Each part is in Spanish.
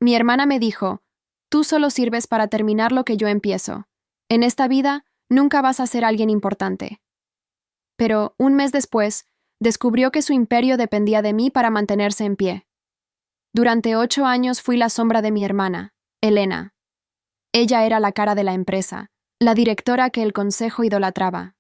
Mi hermana me dijo, tú solo sirves para terminar lo que yo empiezo. En esta vida, nunca vas a ser alguien importante. Pero, un mes después, descubrió que su imperio dependía de mí para mantenerse en pie. Durante 8 años fui la sombra de mi hermana, Elena. Ella era la cara de la empresa, la directora que el consejo idolatraba.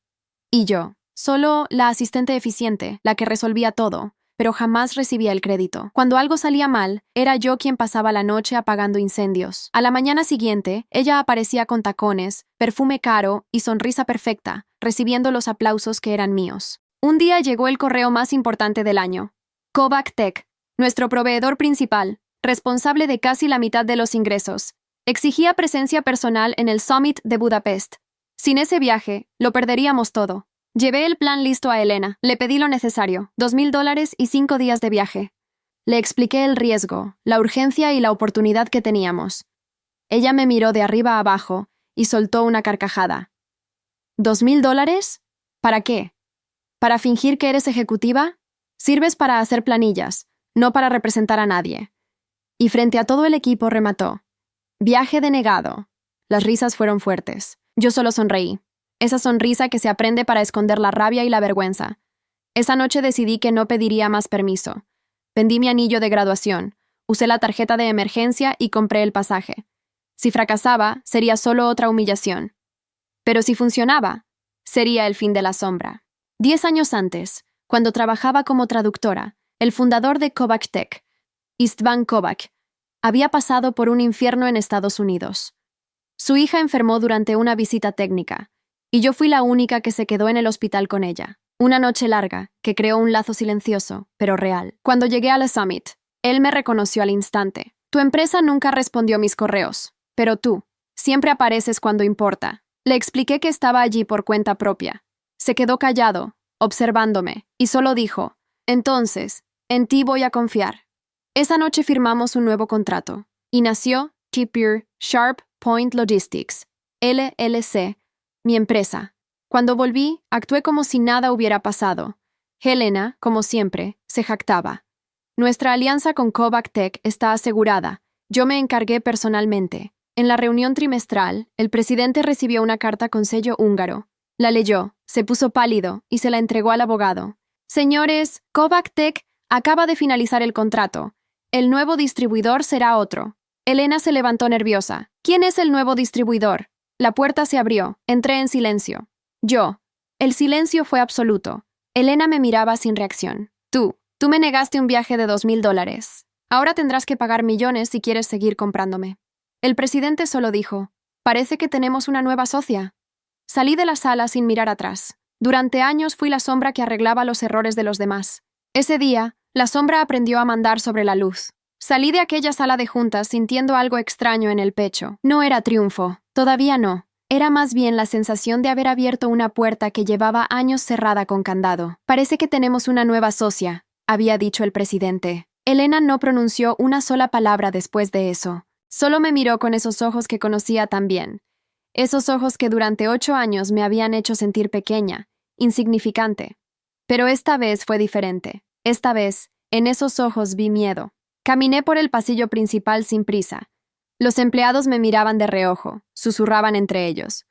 Y yo, solo la asistente eficiente, la que resolvía todo, pero jamás recibía el crédito. Cuando algo salía mal, era yo quien pasaba la noche apagando incendios. A la mañana siguiente, ella aparecía con tacones, perfume caro y sonrisa perfecta, recibiendo los aplausos que eran míos. Un día llegó el correo más importante del año. Kovac Tech, nuestro proveedor principal, responsable de casi la mitad de los ingresos, exigía presencia personal en el Summit de Budapest. Sin ese viaje, lo perderíamos todo. Llevé el plan listo a Elena. Le pedí lo necesario, $2,000 y 5 días de viaje. Le expliqué el riesgo, la urgencia y la oportunidad que teníamos. Ella me miró de arriba a abajo y soltó una carcajada. ¿$2,000? ¿Para qué? ¿Para fingir que eres ejecutiva? Sirves para hacer planillas, no para representar a nadie. Y frente a todo el equipo remató. Viaje denegado. Las risas fueron fuertes. Yo solo sonreí. Esa sonrisa que se aprende para esconder la rabia y la vergüenza. Esa noche decidí que no pediría más permiso. Vendí mi anillo de graduación, usé la tarjeta de emergencia y compré el pasaje. Si fracasaba, sería solo otra humillación. Pero si funcionaba, sería el fin de la sombra. 10 años antes, cuando trabajaba como traductora, el fundador de Kovac Tech, Istvan Kovac, había pasado por un infierno en Estados Unidos. Su hija enfermó durante una visita técnica, y yo fui la única que se quedó en el hospital con ella. Una noche larga, que creó un lazo silencioso, pero real. Cuando llegué a la Summit, él me reconoció al instante. Tu empresa nunca respondió mis correos, pero tú, siempre apareces cuando importa. Le expliqué que estaba allí por cuenta propia. Se quedó callado, observándome, y solo dijo, entonces, en ti voy a confiar. Esa noche firmamos un nuevo contrato, y nació Tipir Sharp Point Logistics, LLC, mi empresa. Cuando volví, actué como si nada hubiera pasado. Helena, como siempre, se jactaba. Nuestra alianza con Kovac Tech está asegurada. Yo me encargué personalmente. En la reunión trimestral, el presidente recibió una carta con sello húngaro. La leyó, se puso pálido y se la entregó al abogado. Señores, Kovac Tech acaba de finalizar el contrato. El nuevo distribuidor será otro. Elena se levantó nerviosa. ¿Quién es el nuevo distribuidor? La puerta se abrió. Entré en silencio. Yo. El silencio fue absoluto. Elena me miraba sin reacción. Tú me negaste un viaje de $2,000. Ahora tendrás que pagar millones si quieres seguir comprándome. El presidente solo dijo, parece que tenemos una nueva socia. Salí de la sala sin mirar atrás. Durante años fui la sombra que arreglaba los errores de los demás. Ese día, la sombra aprendió a mandar sobre la luz. Salí de aquella sala de juntas sintiendo algo extraño en el pecho. No era triunfo, todavía no. Era más bien la sensación de haber abierto una puerta que llevaba años cerrada con candado. Parece que tenemos una nueva socia, había dicho el presidente. Elena no pronunció una sola palabra después de eso. Solo me miró con esos ojos que conocía tan bien. Esos ojos que durante 8 años me habían hecho sentir pequeña, insignificante. Pero esta vez fue diferente. Esta vez, en esos ojos vi miedo. Caminé por el pasillo principal sin prisa. Los empleados me miraban de reojo, susurraban entre ellos.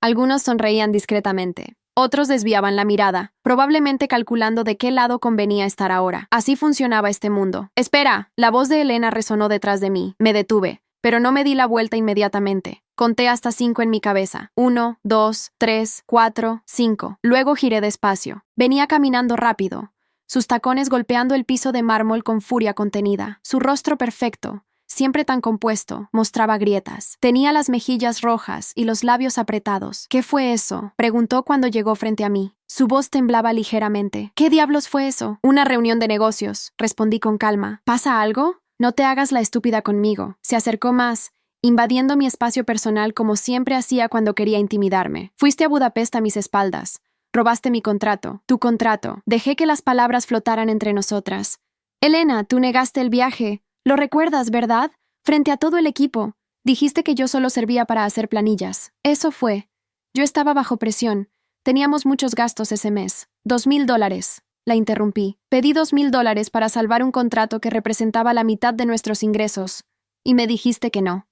Algunos sonreían discretamente. Otros desviaban la mirada, probablemente calculando de qué lado convenía estar ahora. Así funcionaba este mundo. ¡Espera! La voz de Elena resonó detrás de mí. Me detuve, pero no me di la vuelta inmediatamente. Conté hasta 5 en mi cabeza. 1, 2, 3, 4, 5. Luego giré despacio. Venía caminando rápido, sus tacones golpeando el piso de mármol con furia contenida. Su rostro perfecto, siempre tan compuesto, mostraba grietas. Tenía las mejillas rojas y los labios apretados. ¿Qué fue eso?, preguntó cuando llegó frente a mí. Su voz temblaba ligeramente. ¿Qué diablos fue eso? Una reunión de negocios, respondí con calma. ¿Pasa algo? No te hagas la estúpida conmigo. Se acercó más, invadiendo mi espacio personal como siempre hacía cuando quería intimidarme. Fuiste a Budapest a mis espaldas. Robaste mi contrato, tu contrato. Dejé que las palabras flotaran entre nosotras. Elena, tú negaste el viaje. Lo recuerdas, ¿verdad? Frente a todo el equipo. Dijiste que yo solo servía para hacer planillas. Eso fue. Yo estaba bajo presión. Teníamos muchos gastos ese mes. $2,000. La interrumpí. Pedí $2,000 para salvar un contrato que representaba la mitad de nuestros ingresos. y me dijiste que no.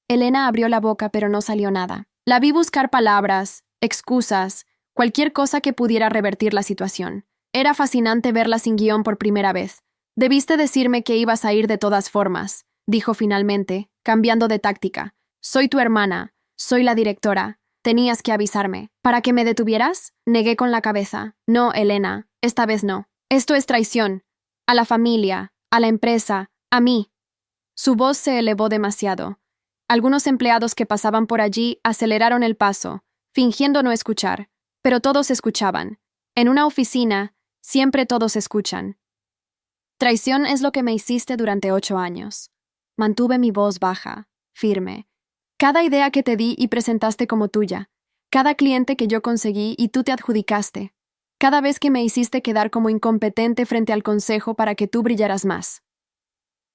Elena abrió la boca, pero no salió nada. La vi buscar palabras, excusas, cualquier cosa que pudiera revertir la situación. Era fascinante verla sin guión por primera vez. Debiste decirme que ibas a ir de todas formas, dijo finalmente, cambiando de táctica. Soy tu hermana, soy la directora. Tenías que avisarme. ¿Para que me detuvieras? Negué con la cabeza. No, Elena, esta vez no. Esto es traición. A la familia, a la empresa, a mí. Su voz se elevó demasiado. Algunos empleados que pasaban por allí aceleraron el paso, fingiendo no escuchar, pero todos escuchaban. En una oficina, siempre todos escuchan. Traición es lo que me hiciste durante 8 años. Mantuve mi voz baja, firme. Cada idea que te di y presentaste como tuya. Cada cliente que yo conseguí y tú te adjudicaste. Cada vez que me hiciste quedar como incompetente frente al consejo para que tú brillaras más.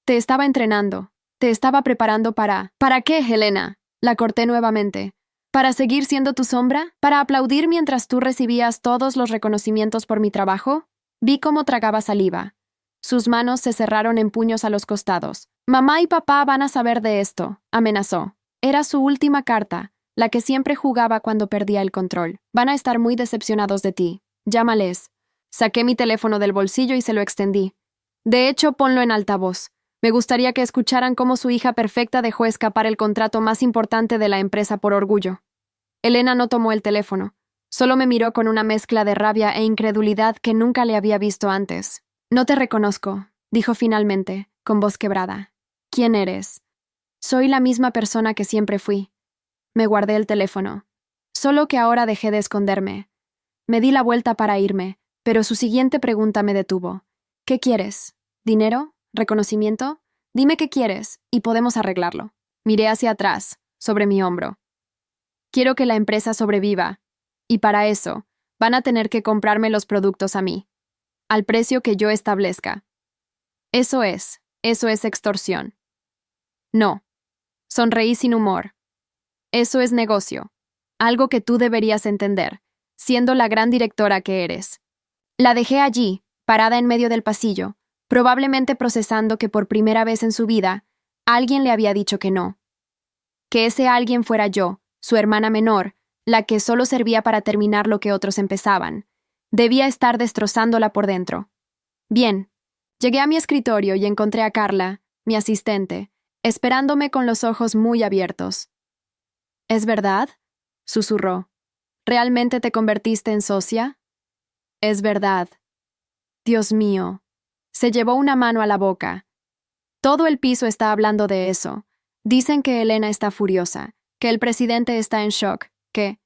Te estaba entrenando. Te estaba preparando para... ¿Para qué, Helena? La corté nuevamente. ¿Para seguir siendo tu sombra? ¿Para aplaudir mientras tú recibías todos los reconocimientos por mi trabajo? Vi cómo tragaba saliva. Sus manos se cerraron en puños a los costados. Mamá y papá van a saber de esto, amenazó. Era su última carta, la que siempre jugaba cuando perdía el control. Van a estar muy decepcionados de ti. Llámales. Saqué mi teléfono del bolsillo y se lo extendí. De hecho, ponlo en altavoz. Me gustaría que escucharan cómo su hija perfecta dejó escapar el contrato más importante de la empresa por orgullo. Elena no tomó el teléfono. Solo me miró con una mezcla de rabia e incredulidad que nunca le había visto antes. No te reconozco, dijo finalmente, con voz quebrada. ¿Quién eres? Soy la misma persona que siempre fui. Me guardé el teléfono. Solo que ahora dejé de esconderme. Me di la vuelta para irme, pero su siguiente pregunta me detuvo. ¿Qué quieres? ¿Dinero? ¿Reconocimiento? Dime qué quieres, y podemos arreglarlo. Miré hacia atrás, sobre mi hombro. Quiero que la empresa sobreviva, y para eso, van a tener que comprarme los productos a mí, al precio que yo establezca. Eso es extorsión. No. Sonreí sin humor. Eso es negocio, algo que tú deberías entender, siendo la gran directora que eres. La dejé allí, parada en medio del pasillo, probablemente procesando que por primera vez en su vida, alguien le había dicho que no. Que ese alguien fuera yo, su hermana menor, la que solo servía para terminar lo que otros empezaban. Debía estar destrozándola por dentro. Bien. Llegué a mi escritorio y encontré a Carla, mi asistente, esperándome con los ojos muy abiertos. ¿Es verdad? Susurró. ¿Realmente te convertiste en socia? Es verdad. Dios mío. Se llevó una mano a la boca. Todo el piso está hablando de eso. Dicen que Elena está furiosa, que el presidente está en shock, que...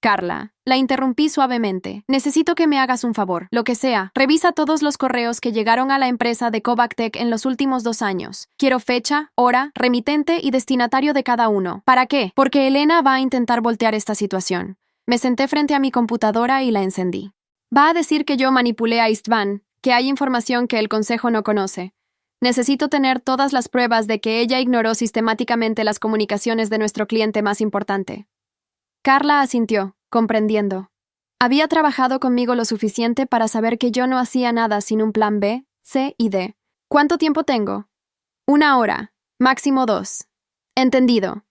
Carla, la interrumpí suavemente. Necesito que me hagas un favor, lo que sea. Revisa todos los correos que llegaron a la empresa de Kovactech en los últimos 2 años. Quiero fecha, hora, remitente y destinatario de cada uno. ¿Para qué? Porque Elena va a intentar voltear esta situación. Me senté frente a mi computadora y la encendí. Va a decir que yo manipulé a Istvan, que hay información que el consejo no conoce. Necesito tener todas las pruebas de que ella ignoró sistemáticamente las comunicaciones de nuestro cliente más importante. Carla asintió, comprendiendo. Había trabajado conmigo lo suficiente para saber que yo no hacía nada sin un plan B, C y D. ¿Cuánto tiempo tengo? 1 hora, máximo 2. Entendido.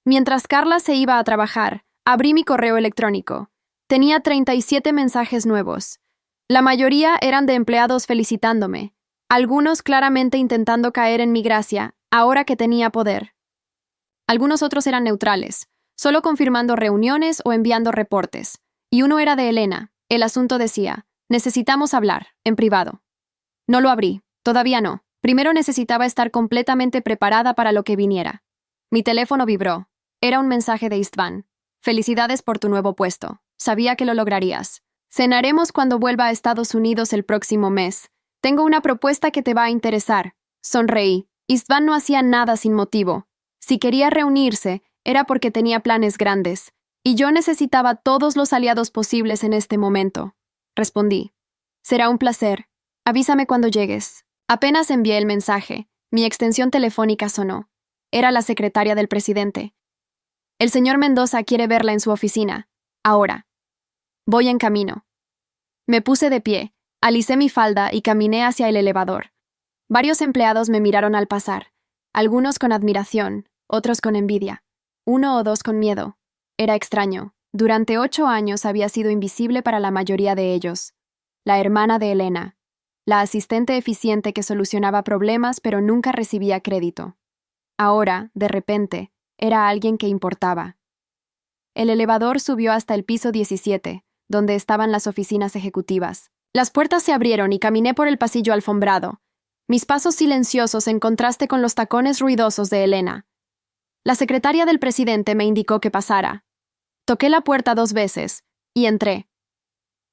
Mientras Carla se iba a trabajar, abrí mi correo electrónico. Tenía 37 mensajes nuevos. La mayoría eran de empleados felicitándome, algunos claramente intentando caer en mi gracia, ahora que tenía poder. Algunos otros eran neutrales, solo confirmando reuniones o enviando reportes. Y uno era de Elena. El asunto decía, necesitamos hablar, en privado. No lo abrí, todavía no. Primero necesitaba estar completamente preparada para lo que viniera. Mi teléfono vibró. Era un mensaje de Istvan. Felicidades por tu nuevo puesto. Sabía que lo lograrías. Cenaremos cuando vuelva a Estados Unidos el próximo mes. Tengo una propuesta que te va a interesar. Sonreí. Istvan no hacía nada sin motivo. Si quería reunirse, era porque tenía planes grandes, y yo necesitaba todos los aliados posibles en este momento. Respondí. Será un placer. Avísame cuando llegues. Apenas envié el mensaje, mi extensión telefónica sonó. Era la secretaria del presidente. El señor Mendoza quiere verla en su oficina. Ahora. Voy en camino. Me puse de pie, alicé mi falda y caminé hacia el elevador. Varios empleados me miraron al pasar. Algunos con admiración, otros con envidia, uno o dos con miedo. Era extraño. Durante 8 años había sido invisible para la mayoría de ellos. La hermana de Elena, la asistente eficiente que solucionaba problemas pero nunca recibía crédito. Ahora, de repente, era alguien que importaba. El elevador subió hasta el piso 17, donde estaban las oficinas ejecutivas. Las puertas se abrieron y caminé por el pasillo alfombrado, mis pasos silenciosos en contraste con los tacones ruidosos de Elena. La secretaria del presidente me indicó que pasara. Toqué la puerta 2 veces, y entré.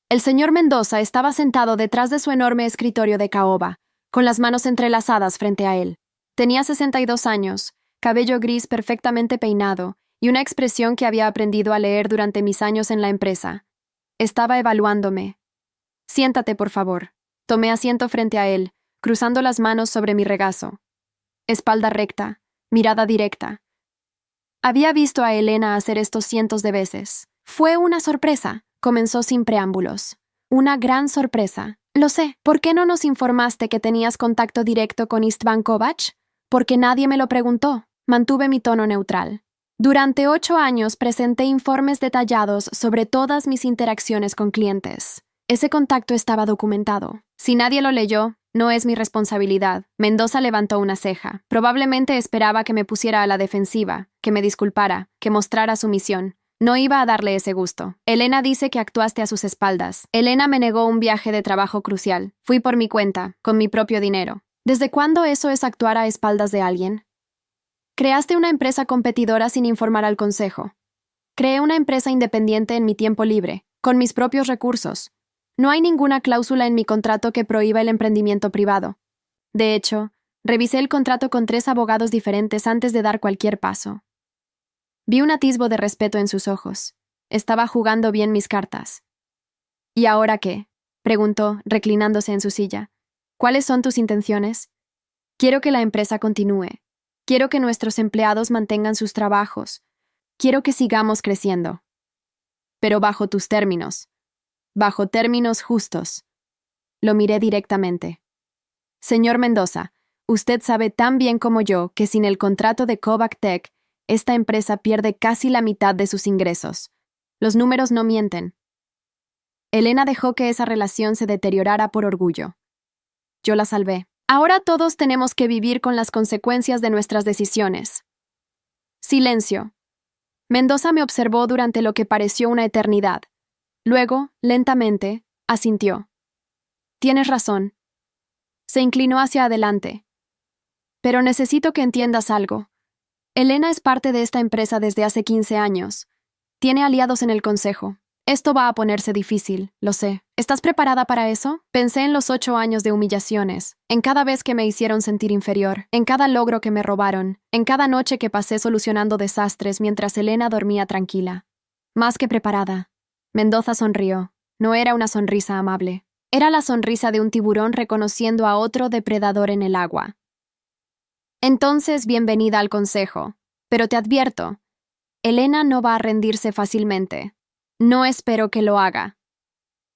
El señor Mendoza estaba sentado detrás de su enorme escritorio de caoba, con las manos entrelazadas frente a él. Tenía 62 años, cabello gris perfectamente peinado, y una expresión que había aprendido a leer durante mis años en la empresa. Estaba evaluándome. Siéntate, por favor. Tomé asiento frente a él, cruzando las manos sobre mi regazo. Espalda recta, mirada directa. Había visto a Elena hacer esto cientos de veces. Fue una sorpresa, comenzó sin preámbulos. Una gran sorpresa. Lo sé. ¿Por qué no nos informaste que tenías contacto directo con Istvan Kovac? Porque nadie me lo preguntó. Mantuve mi tono neutral. Durante 8 años presenté informes detallados sobre todas mis interacciones con clientes. Ese contacto estaba documentado. Si nadie lo leyó, no es mi responsabilidad. Mendoza levantó una ceja. Probablemente esperaba que me pusiera a la defensiva, que me disculpara, que mostrara sumisión. No iba a darle ese gusto. Elena dice que actuaste a sus espaldas. Elena me negó un viaje de trabajo crucial. Fui por mi cuenta, con mi propio dinero. ¿Desde cuándo eso es actuar a espaldas de alguien? Creaste una empresa competidora sin informar al consejo. Creé una empresa independiente en mi tiempo libre, con mis propios recursos. No hay ninguna cláusula en mi contrato que prohíba el emprendimiento privado. De hecho, revisé el contrato con 3 abogados diferentes antes de dar cualquier paso. Vi un atisbo de respeto en sus ojos. Estaba jugando bien mis cartas. ¿Y ahora qué?, preguntó, reclinándose en su silla. ¿Cuáles son tus intenciones? Quiero que la empresa continúe. Quiero que nuestros empleados mantengan sus trabajos. Quiero que sigamos creciendo. Pero bajo tus términos. Bajo términos justos. Lo miré directamente. Señor Mendoza, usted sabe tan bien como yo que sin el contrato de Kovac Tech, esta empresa pierde casi la mitad de sus ingresos. Los números no mienten. Elena dejó que esa relación se deteriorara por orgullo. Yo la salvé. Ahora todos tenemos que vivir con las consecuencias de nuestras decisiones. Silencio. Mendoza me observó durante lo que pareció una eternidad. Luego, lentamente, asintió. Tienes razón. Se inclinó hacia adelante. Pero necesito que entiendas algo. Elena es parte de esta empresa desde hace 15 años. Tiene aliados en el consejo. Esto va a ponerse difícil, lo sé. ¿Estás preparada para eso? Pensé en los 8 años de humillaciones, en cada vez que me hicieron sentir inferior, en cada logro que me robaron, en cada noche que pasé solucionando desastres mientras Elena dormía tranquila. Más que preparada. Mendoza sonrió. No era una sonrisa amable. Era la sonrisa de un tiburón reconociendo a otro depredador en el agua. Entonces, bienvenida al consejo. Pero te advierto, Elena no va a rendirse fácilmente. No espero que lo haga.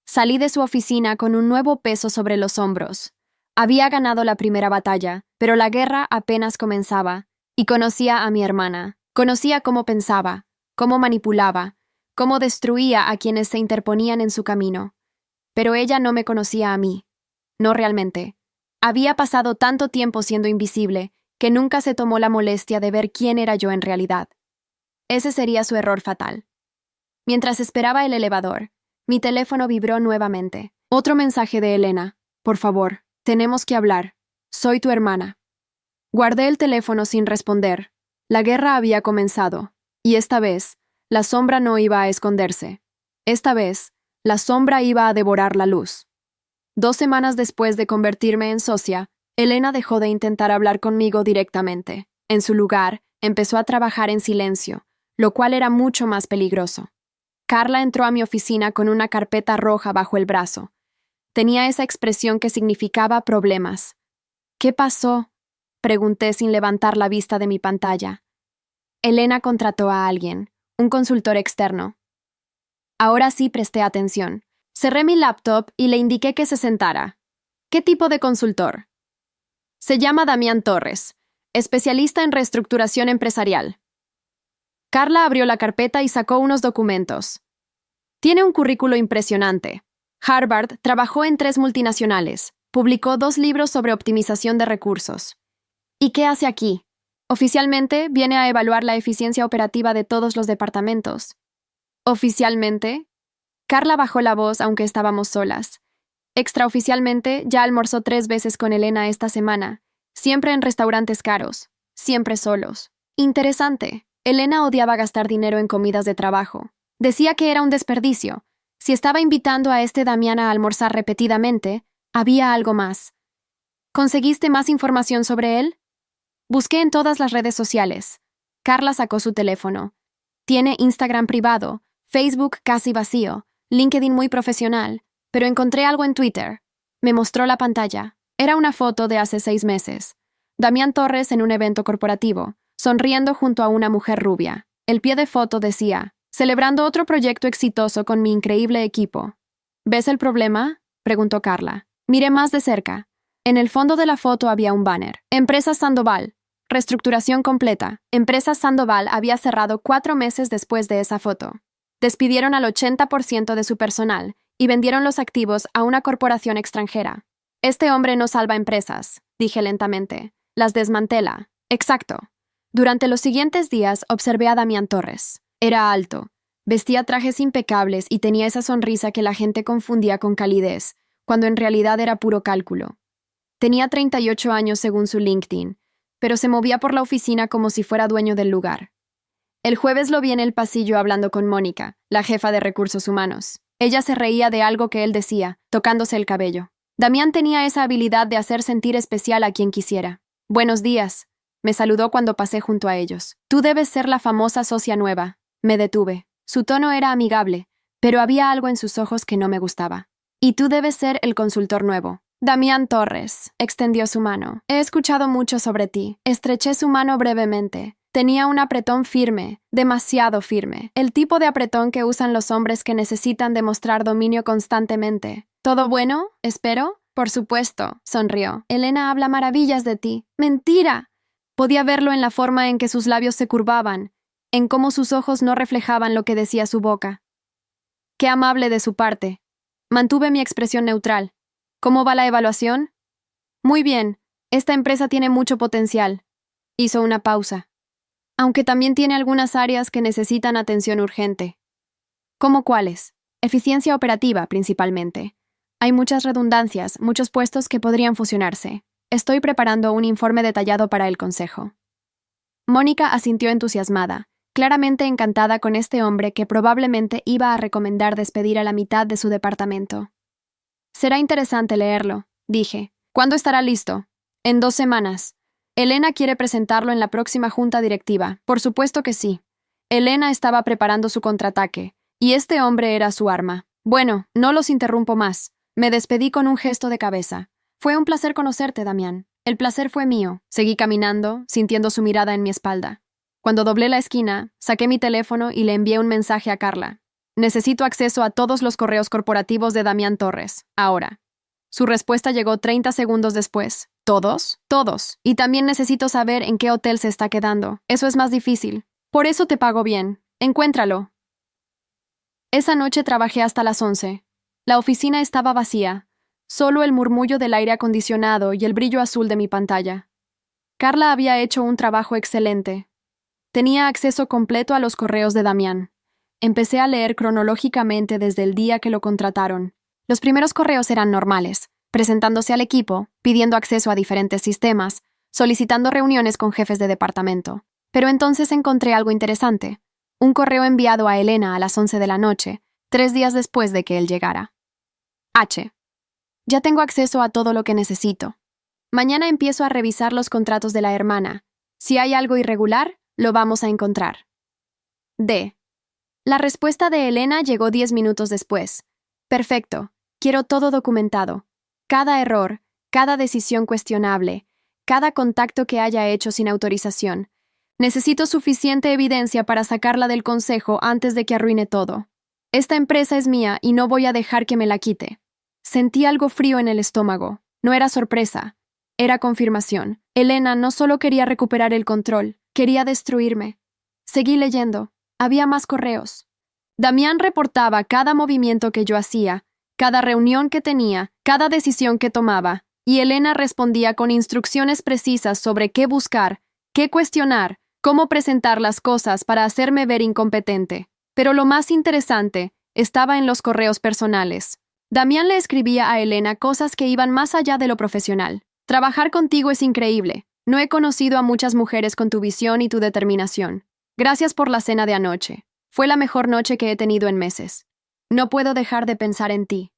Salí de su oficina con un nuevo peso sobre los hombros. Había ganado la primera batalla, pero la guerra apenas comenzaba, y conocía a mi hermana. Conocía cómo pensaba, cómo manipulaba, cómo destruía a quienes se interponían en su camino. Pero ella no me conocía a mí. No realmente. Había pasado tanto tiempo siendo invisible que nunca se tomó la molestia de ver quién era yo en realidad. Ese sería su error fatal. Mientras esperaba el elevador, mi teléfono vibró nuevamente. Otro mensaje de Elena. Por favor, tenemos que hablar. Soy tu hermana. Guardé el teléfono sin responder. La guerra había comenzado, y esta vez, la sombra no iba a esconderse. Esta vez, la sombra iba a devorar la luz. 2 semanas después de convertirme en socia, Elena dejó de intentar hablar conmigo directamente. En su lugar, empezó a trabajar en silencio, lo cual era mucho más peligroso. Carla entró a mi oficina con una carpeta roja bajo el brazo. Tenía esa expresión que significaba problemas. ¿Qué pasó?, pregunté sin levantar la vista de mi pantalla. Elena contrató a alguien, un consultor externo. Ahora sí presté atención. Cerré mi laptop y le indiqué que se sentara. ¿Qué tipo de consultor? Se llama Damián Torres. especialista en reestructuración empresarial. Carla abrió la carpeta y sacó unos documentos. Tiene un currículo impresionante. Harvard, trabajó en 3 multinacionales, publicó 2 libros sobre optimización de recursos. ¿Y qué hace aquí? Oficialmente, viene a evaluar la eficiencia operativa de todos los departamentos. Oficialmente, Carla bajó la voz aunque estábamos solas. Extraoficialmente, ya almorzó 3 veces con Elena esta semana, siempre en restaurantes caros, siempre solos. Interesante. Elena odiaba gastar dinero en comidas de trabajo. Decía que era un desperdicio. Si estaba invitando a Damián a almorzar repetidamente, había algo más. ¿Conseguiste más información sobre él? Busqué en todas las redes sociales. Carla sacó su teléfono. Tiene Instagram privado, Facebook casi vacío, LinkedIn muy profesional, pero encontré algo en Twitter. Me mostró la pantalla. Era una foto de hace 6 meses. Damián Torres en un evento corporativo, sonriendo junto a una mujer rubia. El pie de foto decía, celebrando otro proyecto exitoso con mi increíble equipo. ¿Ves el problema?, preguntó Carla. Miré más de cerca. En el fondo de la foto había un banner. Empresa Sandoval. Reestructuración completa. Empresa Sandoval había cerrado 4 meses después de esa foto. Despidieron al 80% de su personal y vendieron los activos a una corporación extranjera. Este hombre no salva empresas, dije lentamente. Las desmantela. Exacto. Durante los siguientes días observé a Damián Torres. Era alto, vestía trajes impecables y tenía esa sonrisa que la gente confundía con calidez, cuando en realidad era puro cálculo. Tenía 38 años según su LinkedIn, pero se movía por la oficina como si fuera dueño del lugar. El jueves lo vi en el pasillo hablando con Mónica, la jefa de recursos humanos. Ella se reía de algo que él decía, tocándose el cabello. Damián tenía esa habilidad de hacer sentir especial a quien quisiera. Buenos días. Me saludó cuando pasé junto a ellos. Tú debes ser la famosa socia nueva. Me detuve. Su tono era amigable, pero había algo en sus ojos que no me gustaba. Y tú debes ser el consultor nuevo. Damián Torres extendió su mano. He escuchado mucho sobre ti. Estreché su mano brevemente. Tenía un apretón firme, demasiado firme. El tipo de apretón que usan los hombres que necesitan demostrar dominio constantemente. ¿Todo bueno? Espero. Por supuesto, sonrió. Elena habla maravillas de ti. ¡Mentira! Podía verlo en la forma en que sus labios se curvaban, en cómo sus ojos no reflejaban lo que decía su boca. Qué amable de su parte. Mantuve mi expresión neutral. ¿Cómo va la evaluación? Muy bien. Esta empresa tiene mucho potencial. Hizo una pausa. Aunque también tiene algunas áreas que necesitan atención urgente. ¿Cómo cuáles? Eficiencia operativa, principalmente. Hay muchas redundancias, muchos puestos que podrían fusionarse. Estoy preparando un informe detallado para el consejo. Mónica asintió entusiasmada, claramente encantada con este hombre que probablemente iba a recomendar despedir a la mitad de su departamento. Será interesante leerlo, dije. ¿Cuándo estará listo? En 2 semanas. Elena quiere presentarlo en la próxima junta directiva. Por supuesto que sí. Elena estaba preparando su contraataque, y este hombre era su arma. Bueno, no los interrumpo más. Me despedí con un gesto de cabeza. Fue un placer conocerte, Damián. El placer fue mío. Seguí caminando, sintiendo su mirada en mi espalda. Cuando doblé la esquina, saqué mi teléfono y le envié un mensaje a Carla. Necesito acceso a todos los correos corporativos de Damián Torres, ahora. Su respuesta llegó 30 segundos después. ¿Todos? Todos. Y también necesito saber en qué hotel se está quedando. Eso es más difícil. Por eso te pago bien. Encuéntralo. Esa noche trabajé hasta las 11. La oficina estaba vacía. Solo el murmullo del aire acondicionado y el brillo azul de mi pantalla. Carla había hecho un trabajo excelente. Tenía acceso completo a los correos de Damián. Empecé a leer cronológicamente desde el día que lo contrataron. Los primeros correos eran normales, presentándose al equipo, pidiendo acceso a diferentes sistemas, solicitando reuniones con jefes de departamento. Pero entonces encontré algo interesante. Un correo enviado a Elena a las 11 de la noche, 3 días después de que él llegara. H. Ya tengo acceso a todo lo que necesito. Mañana empiezo a revisar los contratos de la hermana. Si hay algo irregular, lo vamos a encontrar. D. La respuesta de Elena llegó 10 minutos después. Perfecto. Quiero todo documentado. Cada error, cada decisión cuestionable, cada contacto que haya hecho sin autorización. Necesito suficiente evidencia para sacarla del consejo antes de que arruine todo. Esta empresa es mía y no voy a dejar que me la quite. Sentí algo frío en el estómago. No era sorpresa. Era confirmación. Elena no solo quería recuperar el control, quería destruirme. Seguí leyendo. Había más correos. Damián reportaba cada movimiento que yo hacía, cada reunión que tenía, cada decisión que tomaba, y Elena respondía con instrucciones precisas sobre qué buscar, qué cuestionar, cómo presentar las cosas para hacerme ver incompetente. Pero lo más interesante estaba en los correos personales. Damián le escribía a Elena cosas que iban más allá de lo profesional. Trabajar contigo es increíble. No he conocido a muchas mujeres con tu visión y tu determinación. Gracias por la cena de anoche. Fue la mejor noche que he tenido en meses. No puedo dejar de pensar en ti.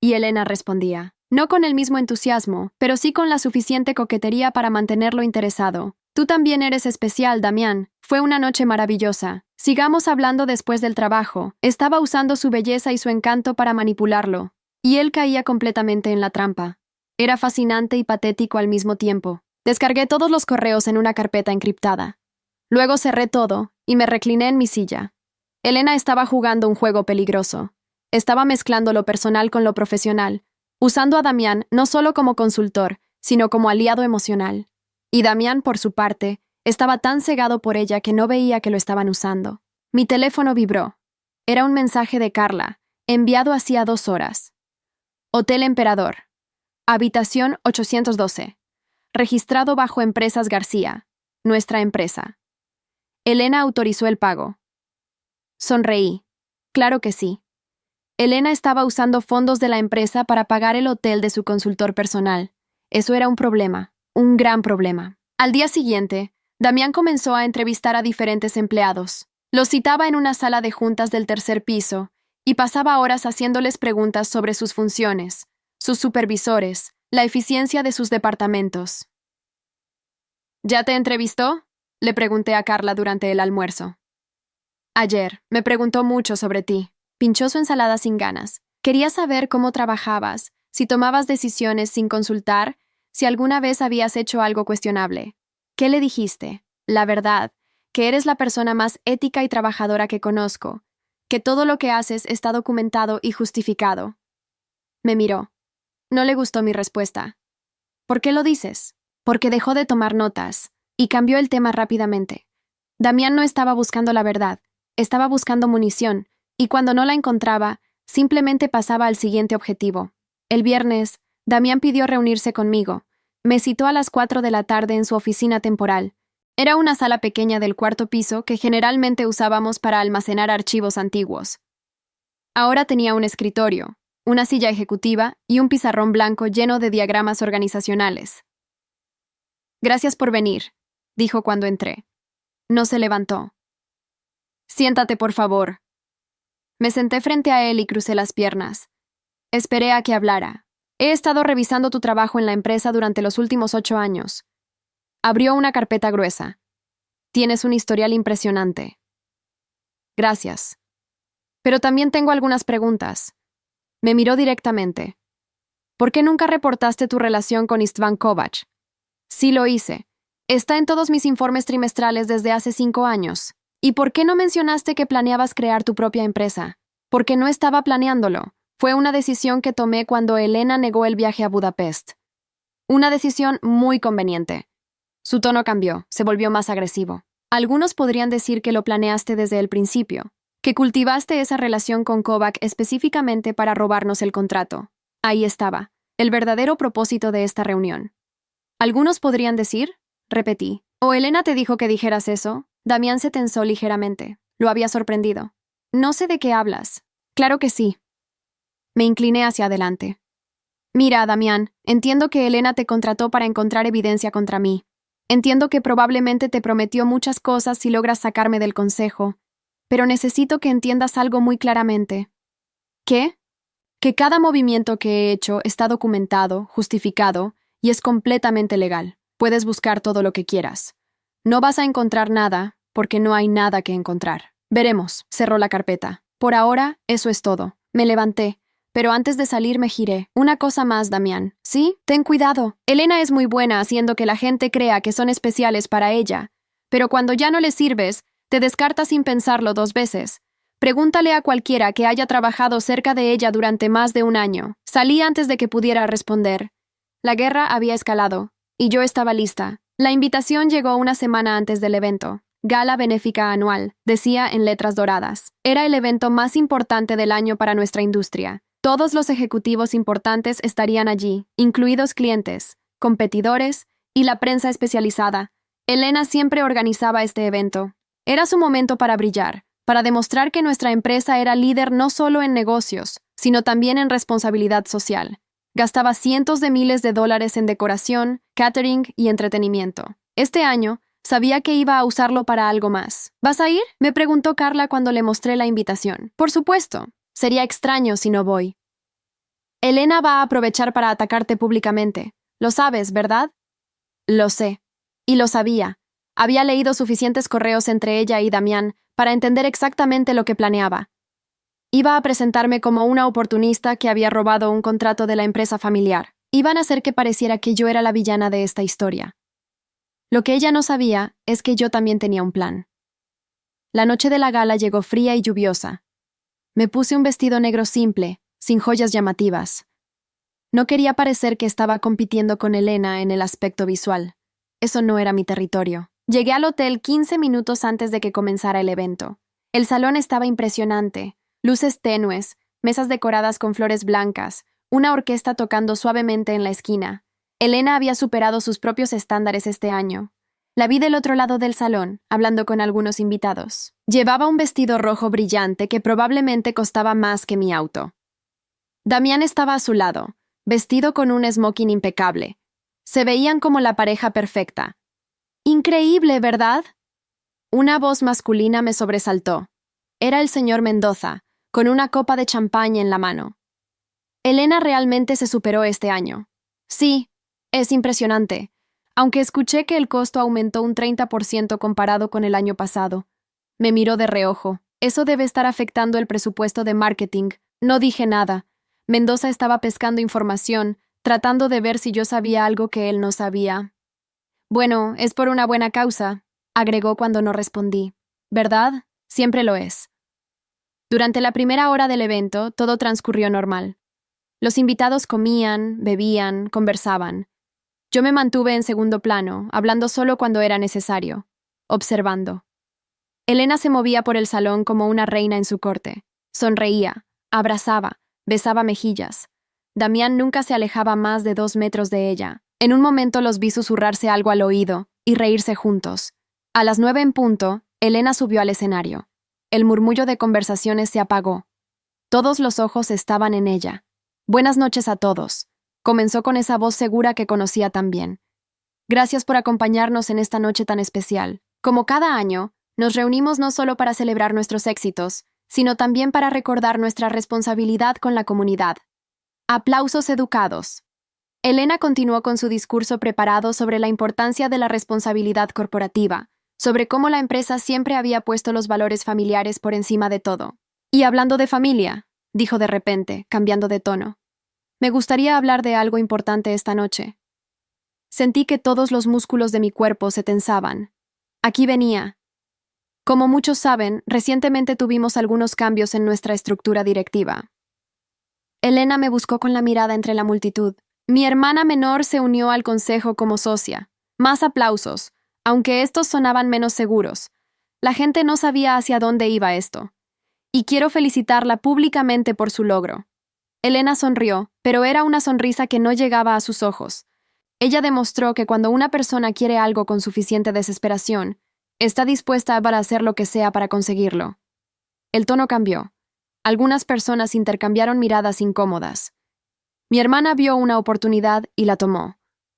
Y Elena respondía, no con el mismo entusiasmo, pero sí con la suficiente coquetería para mantenerlo interesado. Tú también eres especial, Damián. Fue una noche maravillosa. Sigamos hablando después del trabajo. Estaba usando su belleza y su encanto para manipularlo. Y él caía completamente en la trampa. Era fascinante y patético al mismo tiempo. Descargué todos los correos en una carpeta encriptada. Luego cerré todo y me recliné en mi silla. Elena estaba jugando un juego peligroso. Estaba mezclando lo personal con lo profesional, usando a Damián no solo como consultor, sino como aliado emocional. Y Damián, por su parte, estaba tan cegado por ella que no veía que lo estaban usando. Mi teléfono vibró. Era un mensaje de Carla, enviado hacía 2 horas. Hotel Emperador. Habitación 812. Registrado bajo Empresas García, nuestra empresa. Elena autorizó el pago. Sonreí. Claro que sí. Elena estaba usando fondos de la empresa para pagar el hotel de su consultor personal. Eso era un problema, un gran problema. Al día siguiente, Damián comenzó a entrevistar a diferentes empleados. Los citaba en una sala de juntas del 3er piso y pasaba horas haciéndoles preguntas sobre sus funciones, sus supervisores, la eficiencia de sus departamentos. ¿Ya te entrevistó?, le pregunté a Carla durante el almuerzo. Ayer, me preguntó mucho sobre ti. Pinchó su ensalada sin ganas. Quería saber cómo trabajabas, si tomabas decisiones sin consultar, si alguna vez habías hecho algo cuestionable. ¿Qué le dijiste? La verdad, que eres la persona más ética y trabajadora que conozco, que todo lo que haces está documentado y justificado. Me miró. No le gustó mi respuesta. ¿Por qué lo dices? Porque dejó de tomar notas y cambió el tema rápidamente. Damián no estaba buscando la verdad, estaba buscando munición, y cuando no la encontraba, simplemente pasaba al siguiente objetivo. El viernes, Damián pidió reunirse conmigo. Me citó a las 4 de la tarde en su oficina temporal. Era una sala pequeña del 4.º piso que generalmente usábamos para almacenar archivos antiguos. Ahora tenía un escritorio, una silla ejecutiva y un pizarrón blanco lleno de diagramas organizacionales. Gracias por venir, dijo cuando entré. No se levantó. Siéntate, por favor. Me senté frente a él y crucé las piernas. Esperé a que hablara. He estado revisando tu trabajo en la empresa durante los últimos 8 años. Abrió una carpeta gruesa. Tienes un historial impresionante. Gracias. Pero también tengo algunas preguntas. Me miró directamente. ¿Por qué nunca reportaste tu relación con Istvan Kovac? Sí lo hice. Está en todos mis informes trimestrales desde hace 5 años. ¿Y por qué no mencionaste que planeabas crear tu propia empresa? Porque no estaba planeándolo. Fue una decisión que tomé cuando Elena negó el viaje a Budapest. Una decisión muy conveniente. Su tono cambió, se volvió más agresivo. Algunos podrían decir que lo planeaste desde el principio, que cultivaste esa relación con Kovac específicamente para robarnos el contrato. Ahí estaba, el verdadero propósito de esta reunión. ¿Algunos podrían decir? Repetí. ¿O Elena te dijo que dijeras eso? Damián se tensó ligeramente. Lo había sorprendido. No sé de qué hablas. Claro que sí. Me incliné hacia adelante. Mira, Damián, entiendo que Elena te contrató para encontrar evidencia contra mí. Entiendo que probablemente te prometió muchas cosas si logras sacarme del consejo, pero necesito que entiendas algo muy claramente. ¿Qué? Que cada movimiento que he hecho está documentado, justificado, y es completamente legal. Puedes buscar todo lo que quieras. No vas a encontrar nada, porque no hay nada que encontrar. Veremos, cerró la carpeta. Por ahora, eso es todo. Me levanté, pero antes de salir me giré. Una cosa más, Damián. ¿Sí? Ten cuidado. Elena es muy buena haciendo que la gente crea que son especiales para ella, pero cuando ya no le sirves, te descarta sin pensarlo 2 veces. Pregúntale a cualquiera que haya trabajado cerca de ella durante más de 1 año. Salí antes de que pudiera responder. La guerra había escalado. y yo estaba lista. La invitación llegó una semana antes del evento. Gala benéfica anual, decía en letras doradas. Era el evento más importante del año para nuestra industria. Todos los ejecutivos importantes estarían allí, incluidos clientes, competidores y la prensa especializada. Elena siempre organizaba este evento. Era su momento para brillar, para demostrar que nuestra empresa era líder no solo en negocios, sino también en responsabilidad social. Gastaba cientos de miles de dólares en decoración, catering y entretenimiento. Este año, sabía que iba a usarlo para algo más. ¿Vas a ir?, me preguntó Carla cuando le mostré la invitación. Por supuesto. Sería extraño si no voy. Elena va a aprovechar para atacarte públicamente. Lo sabes, ¿verdad? Lo sé. Y lo sabía. Había leído suficientes correos entre ella y Damián para entender exactamente lo que planeaba. Iba a presentarme como una oportunista que había robado un contrato de la empresa familiar. Iban a hacer que pareciera que yo era la villana de esta historia. Lo que ella no sabía es que yo también tenía un plan. La noche de la gala llegó fría y lluviosa. Me puse un vestido negro simple, sin joyas llamativas. No quería parecer que estaba compitiendo con Elena en el aspecto visual. Eso no era mi territorio. Llegué al hotel 15 minutos antes de que comenzara el evento. El salón estaba impresionante. Luces tenues, mesas decoradas con flores blancas, una orquesta tocando suavemente en la esquina. Elena había superado sus propios estándares este año. La vi del otro lado del salón, hablando con algunos invitados. Llevaba un vestido rojo brillante que probablemente costaba más que mi auto. Damián estaba a su lado, vestido con un smoking impecable. Se veían como la pareja perfecta. Increíble, ¿verdad? Una voz masculina me sobresaltó. Era el señor Mendoza, con una copa de champaña en la mano. Elena realmente se superó este año. Sí, es impresionante, aunque escuché que el costo aumentó un 30% comparado con el año pasado. Me miró de reojo. Eso debe estar afectando el presupuesto de marketing. No dije nada. Mendoza estaba pescando información, tratando de ver si yo sabía algo que él no sabía. Bueno, es por una buena causa, agregó cuando no respondí. ¿Verdad? Siempre lo es. Durante la primera hora del evento, todo transcurrió normal. Los invitados comían, bebían, conversaban. Yo me mantuve en segundo plano, hablando solo cuando era necesario, observando. Elena se movía por el salón como una reina en su corte. Sonreía, abrazaba, besaba mejillas. Damián nunca se alejaba más de 2 metros de ella. En un momento los vi susurrarse algo al oído y reírse juntos. A las 9 en punto, Elena subió al escenario. El murmullo de conversaciones se apagó. Todos los ojos estaban en ella. Buenas noches a todos. Comenzó con esa voz segura que conocía tan bien. Gracias por acompañarnos en esta noche tan especial. Como cada año, nos reunimos no solo para celebrar nuestros éxitos, sino también para recordar nuestra responsabilidad con la comunidad. Aplausos educados. Elena continuó con su discurso preparado sobre la importancia de la responsabilidad corporativa, sobre cómo la empresa siempre había puesto los valores familiares por encima de todo. Y hablando de familia, dijo de repente, cambiando de tono, me gustaría hablar de algo importante esta noche. Sentí que todos los músculos de mi cuerpo se tensaban. Aquí venía. Como muchos saben, recientemente tuvimos algunos cambios en nuestra estructura directiva. Elena me buscó con la mirada entre la multitud. Mi hermana menor se unió al consejo como socia. Más aplausos, aunque estos sonaban menos seguros. La gente no sabía hacia dónde iba esto. Y quiero felicitarla públicamente por su logro. Elena sonrió, pero era una sonrisa que no llegaba a sus ojos. Ella demostró que cuando una persona quiere algo con suficiente desesperación, está dispuesta a hacer lo que sea para conseguirlo. El tono cambió. Algunas personas intercambiaron miradas incómodas. Mi hermana vio una oportunidad y la tomó.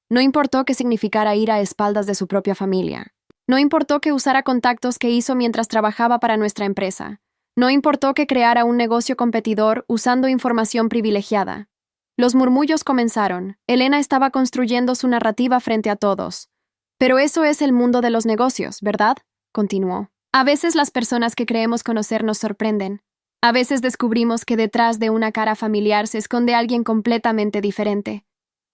No importó qué significara ir a espaldas de su propia familia. No importó que usara contactos que hizo mientras trabajaba para nuestra empresa. No importó que creara un negocio competidor usando información privilegiada. Los murmullos comenzaron. Elena estaba construyendo su narrativa frente a todos. Pero eso es el mundo de los negocios, ¿verdad? Continuó. A veces las personas que creemos conocer nos sorprenden. A veces descubrimos que detrás de una cara familiar se esconde alguien completamente diferente.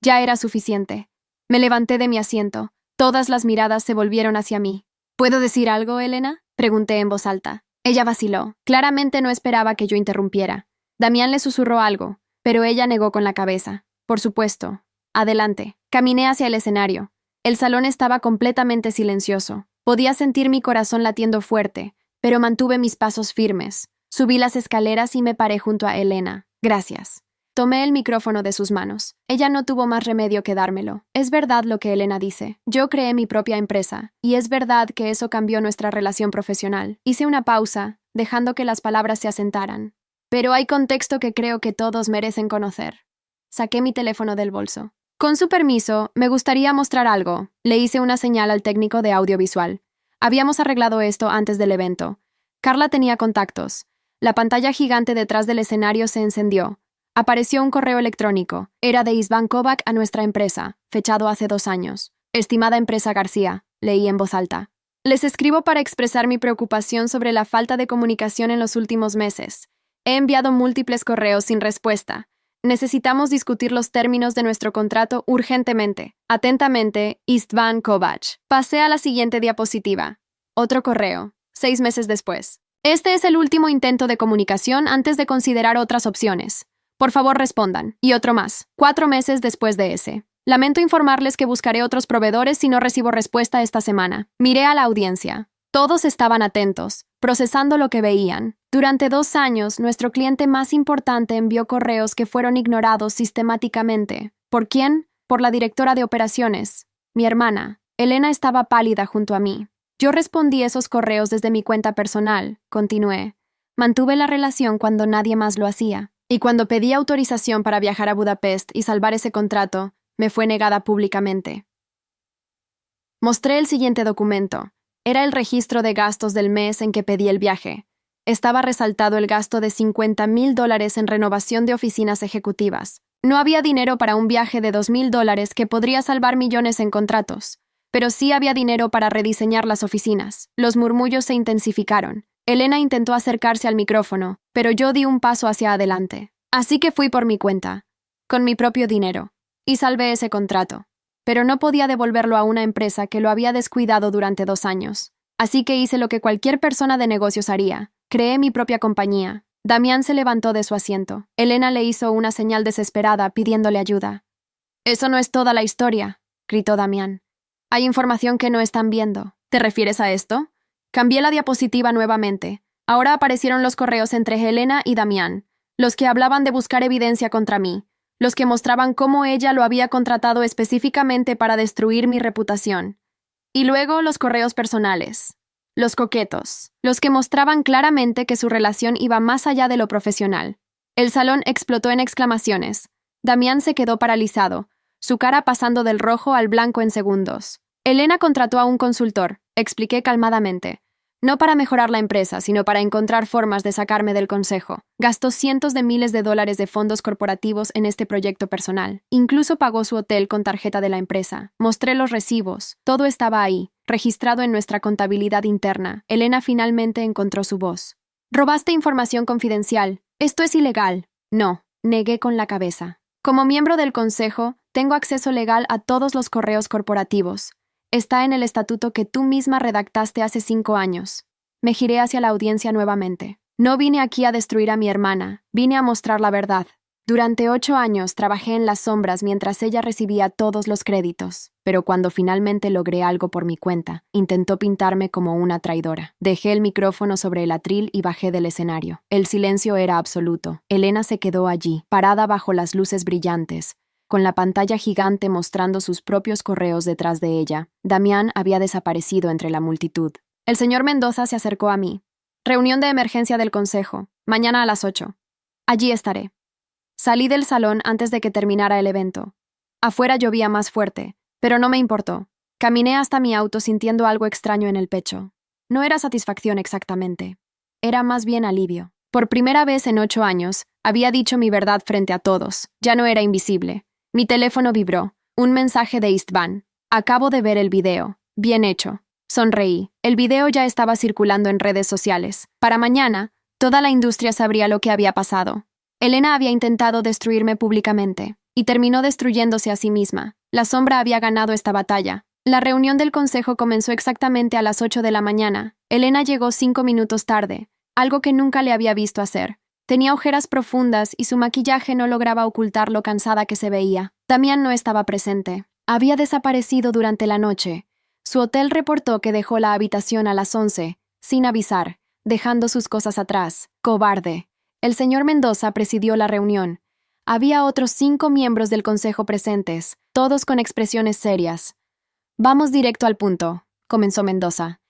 Ya era suficiente. Me levanté de mi asiento. Todas las miradas se volvieron hacia mí. ¿Puedo decir algo, Elena?, pregunté en voz alta. Ella vaciló. Claramente no esperaba que yo interrumpiera. Damián le susurró algo, pero ella negó con la cabeza. Por supuesto. Adelante. Caminé hacia el escenario. El salón estaba completamente silencioso. Podía sentir mi corazón latiendo fuerte, pero mantuve mis pasos firmes. Subí las escaleras y me paré junto a Elena. Gracias. Tomé el micrófono de sus manos. Ella no tuvo más remedio que dármelo. Es verdad lo que Elena dice. Yo creé mi propia empresa, y es verdad que eso cambió nuestra relación profesional. Hice una pausa, dejando que las palabras se asentaran. Pero hay contexto que creo que todos merecen conocer. Saqué mi teléfono del bolso. Con su permiso, me gustaría mostrar algo. Le hice una señal al técnico de audiovisual. Habíamos arreglado esto antes del evento. Carla tenía contactos. La pantalla gigante detrás del escenario se encendió. Apareció un correo electrónico. Era de István Kovac a nuestra empresa, fechado hace 2 años. Estimada empresa García, leí en voz alta. Les escribo para expresar mi preocupación sobre la falta de comunicación en los últimos meses. He enviado múltiples correos sin respuesta. Necesitamos discutir los términos de nuestro contrato urgentemente. Atentamente, István Kovac. Pasé a la siguiente diapositiva. Otro correo. 6 meses después. Este es el último intento de comunicación antes de considerar otras opciones. Por favor, respondan. Y otro más. 4 meses después de ese. Lamento informarles que buscaré otros proveedores si no recibo respuesta esta semana. Miré a la audiencia. Todos estaban atentos, procesando lo que veían. Durante 2 años, nuestro cliente más importante envió correos que fueron ignorados sistemáticamente. ¿Por quién? Por la directora de operaciones. Mi hermana. Elena estaba pálida junto a mí. Yo respondí esos correos desde mi cuenta personal, continué. Mantuve la relación cuando nadie más lo hacía. Y cuando pedí autorización para viajar a Budapest y salvar ese contrato, me fue negada públicamente. Mostré el siguiente documento. Era el registro de gastos del mes en que pedí el viaje. Estaba resaltado el gasto de $50,000 en renovación de oficinas ejecutivas. No había dinero para un viaje de $2,000 que podría salvar millones en contratos, pero sí había dinero para rediseñar las oficinas. Los murmullos se intensificaron. Elena intentó acercarse al micrófono, pero yo di un paso hacia adelante. Así que fui por mi cuenta, con mi propio dinero, y salvé ese contrato. Pero no podía devolverlo a una empresa que lo había descuidado durante 2 años. Así que hice lo que cualquier persona de negocios haría. Creé mi propia compañía. Damián se levantó de su asiento. Elena le hizo una señal desesperada pidiéndole ayuda. «Eso no es toda la historia», gritó Damián. «Hay información que no están viendo». ¿Te refieres a esto? Cambié la diapositiva nuevamente. Ahora aparecieron los correos entre Elena y Damián, los que hablaban de buscar evidencia contra mí, los que mostraban cómo ella lo había contratado específicamente para destruir mi reputación. Y luego los correos personales, los coquetos, los que mostraban claramente que su relación iba más allá de lo profesional. El salón explotó en exclamaciones. Damián se quedó paralizado, su cara pasando del rojo al blanco en segundos. Elena contrató a un consultor, expliqué calmadamente. No para mejorar la empresa, sino para encontrar formas de sacarme del consejo. Gastó cientos de miles de dólares de fondos corporativos en este proyecto personal. Incluso pagó su hotel con tarjeta de la empresa. Mostré los recibos. Todo estaba ahí, registrado en nuestra contabilidad interna. Elena finalmente encontró su voz. «Robaste información confidencial. Esto es ilegal». «No», negué con la cabeza. Como miembro del consejo, tengo acceso legal a todos los correos corporativos. Está en el estatuto que tú misma redactaste hace 5 años. Me giré hacia la audiencia nuevamente. No vine aquí a destruir a mi hermana, vine a mostrar la verdad. Durante 8 años trabajé en las sombras mientras ella recibía todos los créditos, pero cuando finalmente logré algo por mi cuenta, intentó pintarme como una traidora. Dejé el micrófono sobre el atril y bajé del escenario. El silencio era absoluto. Elena se quedó allí, parada bajo las luces brillantes, con la pantalla gigante mostrando sus propios correos detrás de ella. Damián había desaparecido entre la multitud. El señor Mendoza se acercó a mí. «Reunión de emergencia del consejo. Mañana a las 8. Allí estaré». Salí del salón antes de que terminara el evento. Afuera llovía más fuerte, pero no me importó. Caminé hasta mi auto sintiendo algo extraño en el pecho. No era satisfacción exactamente. Era más bien alivio. Por primera vez en 8 años, había dicho mi verdad frente a todos. Ya no era invisible. Mi teléfono vibró. Un mensaje de István. «Acabo de ver el video. Bien hecho». Sonreí. El video ya estaba circulando en redes sociales. Para mañana, toda la industria sabría lo que había pasado. Elena había intentado destruirme públicamente, y terminó destruyéndose a sí misma. La sombra había ganado esta batalla. La reunión del consejo comenzó exactamente a las 8 de la mañana. Elena llegó 5 minutos tarde, algo que nunca le había visto hacer. Tenía ojeras profundas y su maquillaje no lograba ocultar lo cansada que se veía. Damián no estaba presente. Había desaparecido durante la noche. Su hotel reportó que dejó la habitación a las 11, sin avisar, dejando sus cosas atrás. Cobarde. El señor Mendoza presidió la reunión. Había otros 5 miembros del consejo presentes, todos con expresiones serias. Vamos directo al punto, comenzó Mendoza.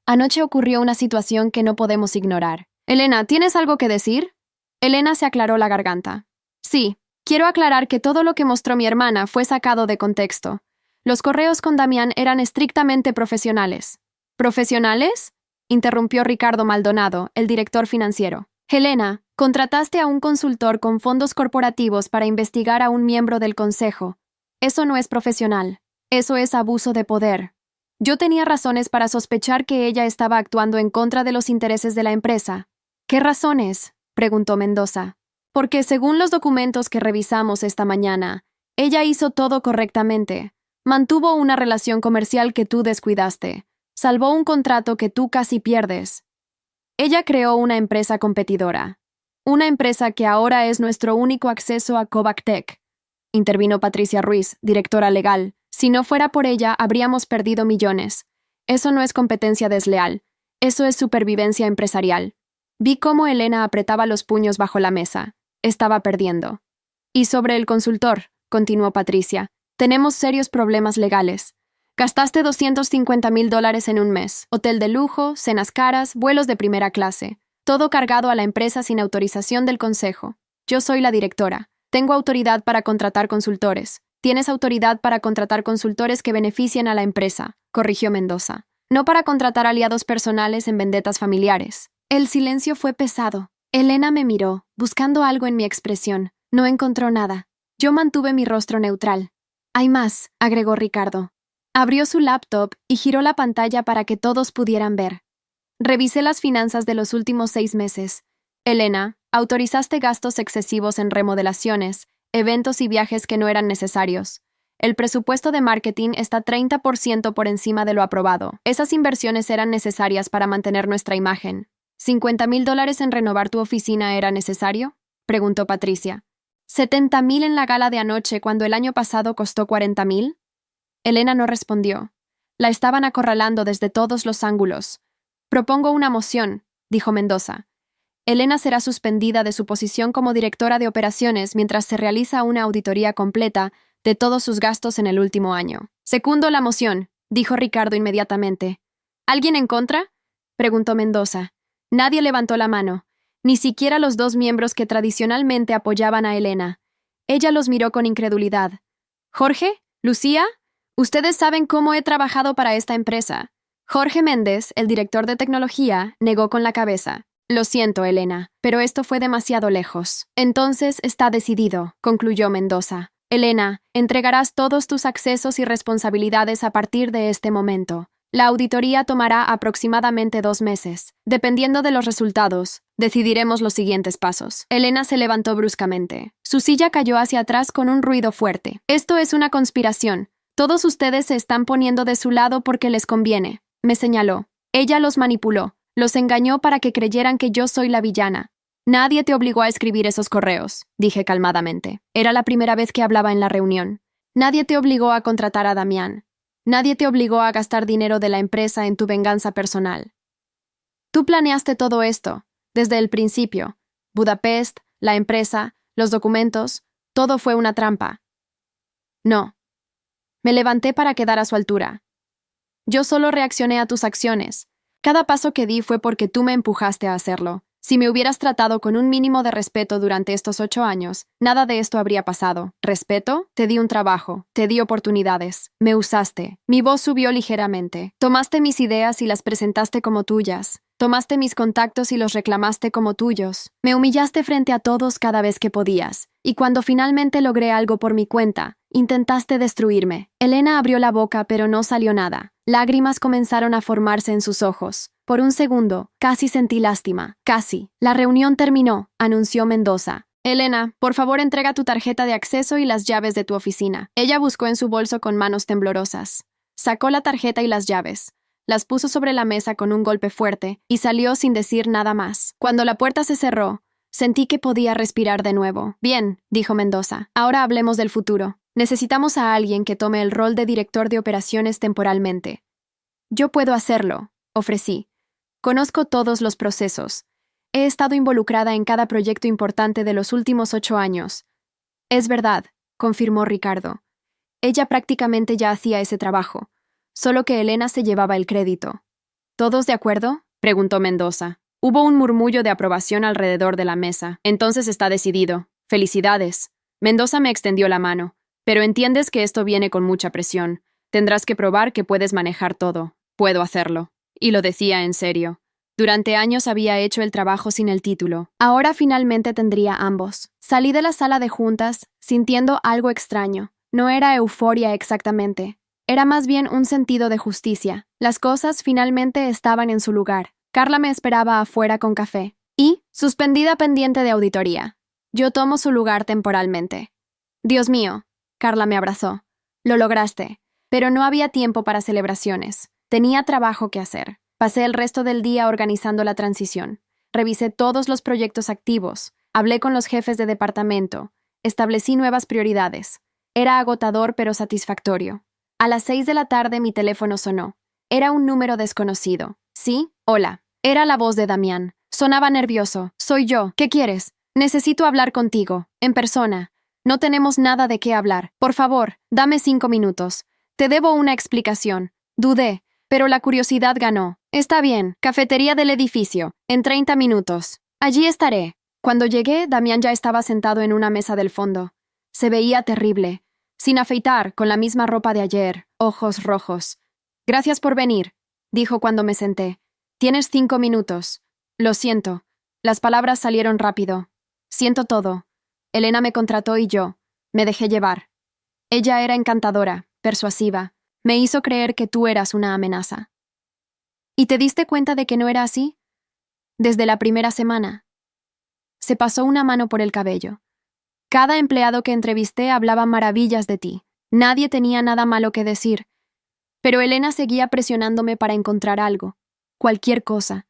Anoche ocurrió una situación que no podemos ignorar. Elena, ¿tienes algo que decir? Elena se aclaró la garganta. Sí, quiero aclarar que todo lo que mostró mi hermana fue sacado de contexto. Los correos con Damián eran estrictamente profesionales. ¿Profesionales?, interrumpió Ricardo Maldonado, el director financiero. Helena, contrataste a un consultor con fondos corporativos para investigar a un miembro del consejo. Eso no es profesional. Eso es abuso de poder. Yo tenía razones para sospechar que ella estaba actuando en contra de los intereses de la empresa. ¿Qué razones?, preguntó Mendoza. Porque según los documentos que revisamos esta mañana, ella hizo todo correctamente. Mantuvo una relación comercial que tú descuidaste. Salvó un contrato que tú casi pierdes. Ella creó una empresa competidora. Una empresa que ahora es nuestro único acceso a Covactec. Intervino Patricia Ruiz, directora legal. Si no fuera por ella, habríamos perdido millones. Eso no es competencia desleal. Eso es supervivencia empresarial. Vi cómo Elena apretaba los puños bajo la mesa. Estaba perdiendo. Y sobre el consultor, continuó Patricia, tenemos serios problemas legales. Gastaste $250,000 en un mes. Hotel de lujo, cenas caras, vuelos de primera clase. Todo cargado a la empresa sin autorización del consejo. Yo soy la directora. Tengo autoridad para contratar consultores. Tienes autoridad para contratar consultores que beneficien a la empresa, corrigió Mendoza. No para contratar aliados personales en vendetas familiares. El silencio fue pesado. Elena me miró, buscando algo en mi expresión. No encontró nada. Yo mantuve mi rostro neutral. Hay más, agregó Ricardo. Abrió su laptop y giró la pantalla para que todos pudieran ver. Revisé las finanzas de los últimos 6 meses. Elena, autorizaste gastos excesivos en remodelaciones, eventos y viajes que no eran necesarios. El presupuesto de marketing está 30% por encima de lo aprobado. Esas inversiones eran necesarias para mantener nuestra imagen. ¿$50,000 en renovar tu oficina era necesario?, preguntó Patricia. ¿$70,000 en la gala de anoche cuando el año pasado costó $40,000? Elena no respondió. La estaban acorralando desde todos los ángulos. Propongo una moción, dijo Mendoza. Elena será suspendida de su posición como directora de operaciones mientras se realiza una auditoría completa de todos sus gastos en el último año. Secundo la moción, dijo Ricardo inmediatamente. ¿Alguien en contra?, preguntó Mendoza. Nadie levantó la mano, ni siquiera los 2 miembros que tradicionalmente apoyaban a Elena. Ella los miró con incredulidad. ¿Jorge? ¿Lucía? Ustedes saben cómo he trabajado para esta empresa. Jorge Méndez, el director de tecnología, negó con la cabeza. Lo siento, Elena, pero esto fue demasiado lejos. Entonces está decidido, concluyó Mendoza. Elena, entregarás todos tus accesos y responsabilidades a partir de este momento. La auditoría tomará aproximadamente 2 meses. Dependiendo de los resultados, decidiremos los siguientes pasos. Elena se levantó bruscamente. Su silla cayó hacia atrás con un ruido fuerte. Esto es una conspiración. Todos ustedes se están poniendo de su lado porque les conviene, me señaló. Ella los manipuló, los engañó para que creyeran que yo soy la villana. Nadie te obligó a escribir esos correos, dije calmadamente. Era la primera vez que hablaba en la reunión. Nadie te obligó a contratar a Damián. Nadie te obligó a gastar dinero de la empresa en tu venganza personal. Tú planeaste todo esto, desde el principio. Budapest, la empresa, los documentos, todo fue una trampa. No. Me levanté para quedar a su altura. Yo solo reaccioné a tus acciones. Cada paso que di fue porque tú me empujaste a hacerlo. Si me hubieras tratado con un mínimo de respeto durante estos 8 años, nada de esto habría pasado. ¿Respeto? Te di un trabajo, te di oportunidades. Me usaste. Mi voz subió ligeramente. Tomaste mis ideas y las presentaste como tuyas. Tomaste mis contactos y los reclamaste como tuyos. Me humillaste frente a todos cada vez que podías. Y cuando finalmente logré algo por mi cuenta, intentaste destruirme. Elena abrió la boca, pero no salió nada. Lágrimas comenzaron a formarse en sus ojos. Por un segundo, casi sentí lástima. Casi. La reunión terminó, anunció Mendoza. Elena, por favor entrega tu tarjeta de acceso y las llaves de tu oficina. Ella buscó en su bolso con manos temblorosas. Sacó la tarjeta y las llaves. Las puso sobre la mesa con un golpe fuerte y salió sin decir nada más. Cuando la puerta se cerró, sentí que podía respirar de nuevo. Bien, dijo Mendoza. Ahora hablemos del futuro. Necesitamos a alguien que tome el rol de director de operaciones temporalmente. Yo puedo hacerlo, ofrecí. Conozco todos los procesos. He estado involucrada en cada proyecto importante de los últimos 8 años. Es verdad, confirmó Ricardo. Ella prácticamente ya hacía ese trabajo, solo que Elena se llevaba el crédito. ¿Todos de acuerdo?, preguntó Mendoza. Hubo un murmullo de aprobación alrededor de la mesa. Entonces está decidido. Felicidades. Mendoza me extendió la mano. Pero entiendes que esto viene con mucha presión. Tendrás que probar que puedes manejar todo. Puedo hacerlo. Y lo decía en serio. Durante años había hecho el trabajo sin el título. Ahora finalmente tendría ambos. Salí de la sala de juntas, sintiendo algo extraño. No era euforia exactamente. Era más bien un sentido de justicia. Las cosas finalmente estaban en su lugar. Carla me esperaba afuera con café. Y, suspendida pendiente de auditoría. Yo tomo su lugar temporalmente. Dios mío, Carla me abrazó. Lo lograste. Pero no había tiempo para celebraciones. Tenía trabajo que hacer. Pasé el resto del día organizando la transición. Revisé todos los proyectos activos. Hablé con los jefes de departamento. Establecí nuevas prioridades. Era agotador pero satisfactorio. A las 6 de la tarde mi teléfono sonó. Era un número desconocido. ¿Sí? Hola. Era la voz de Damián. Sonaba nervioso. Soy yo. ¿Qué quieres? Necesito hablar contigo. En persona. No tenemos nada de qué hablar. Por favor, dame 5 minutos. Te debo una explicación. Dudé, pero la curiosidad ganó. Está bien. Cafetería del edificio. En 30 minutos. Allí estaré. Cuando llegué, Damián ya estaba sentado en una mesa del fondo. Se veía terrible. Sin afeitar, con la misma ropa de ayer, ojos rojos. Gracias por venir, dijo cuando me senté. Tienes 5 minutos. Lo siento. Las palabras salieron rápido. Siento todo. Elena me contrató y yo me dejé llevar. Ella era encantadora, persuasiva. Me hizo creer que tú eras una amenaza. ¿Y te diste cuenta de que no era así? Desde la primera semana. Se pasó una mano por el cabello. Cada empleado que entrevisté hablaba maravillas de ti. Nadie tenía nada malo que decir. Pero Elena seguía presionándome para encontrar algo. Cualquier cosa.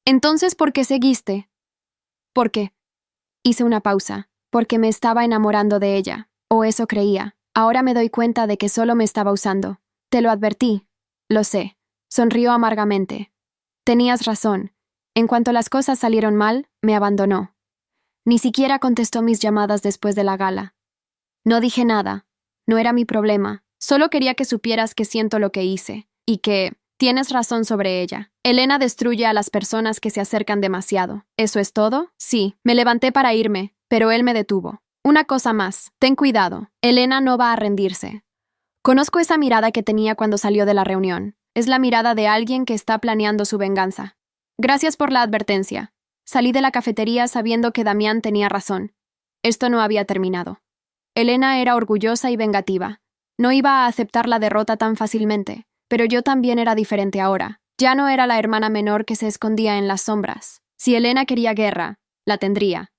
Entonces, ¿por qué seguiste? ¿Por qué? Hice una pausa. Porque me estaba enamorando de ella. O eso creía. Ahora me doy cuenta de que solo me estaba usando. Te lo advertí. Lo sé. Sonrió amargamente. Tenías razón. En cuanto las cosas salieron mal, me abandonó. Ni siquiera contestó mis llamadas después de la gala. No dije nada. No era mi problema. Solo quería que supieras que siento lo que hice. Y que tienes razón sobre ella. Elena destruye a las personas que se acercan demasiado. ¿Eso es todo? Sí. Me levanté para irme, pero él me detuvo. Una cosa más. Ten cuidado. Elena no va a rendirse. Conozco esa mirada que tenía cuando salió de la reunión. Es la mirada de alguien que está planeando su venganza. Gracias por la advertencia. Salí de la cafetería sabiendo que Damián tenía razón. Esto no había terminado. Elena era orgullosa y vengativa. No iba a aceptar la derrota tan fácilmente, pero yo también era diferente ahora. Ya no era la hermana menor que se escondía en las sombras. Si Elena quería guerra, la tendría.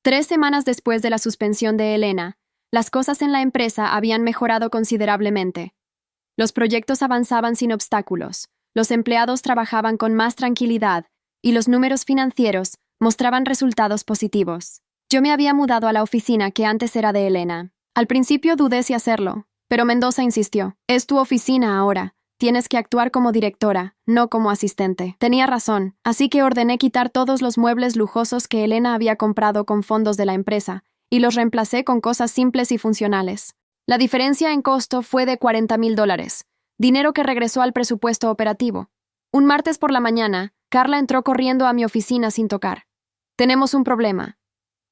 3 semanas después de la suspensión de Elena, las cosas en la empresa habían mejorado considerablemente. Los proyectos avanzaban sin obstáculos, los empleados trabajaban con más tranquilidad y los números financieros mostraban resultados positivos. Yo me había mudado a la oficina que antes era de Elena. Al principio dudé si hacerlo, pero Mendoza insistió. Es tu oficina ahora. Tienes que actuar como directora, no como asistente. Tenía razón, así que ordené quitar todos los muebles lujosos que Elena había comprado con fondos de la empresa y los reemplacé con cosas simples y funcionales. La diferencia en costo fue de $40,000, dinero que regresó al presupuesto operativo. Un martes por la mañana, Carla entró corriendo a mi oficina sin tocar. Tenemos un problema.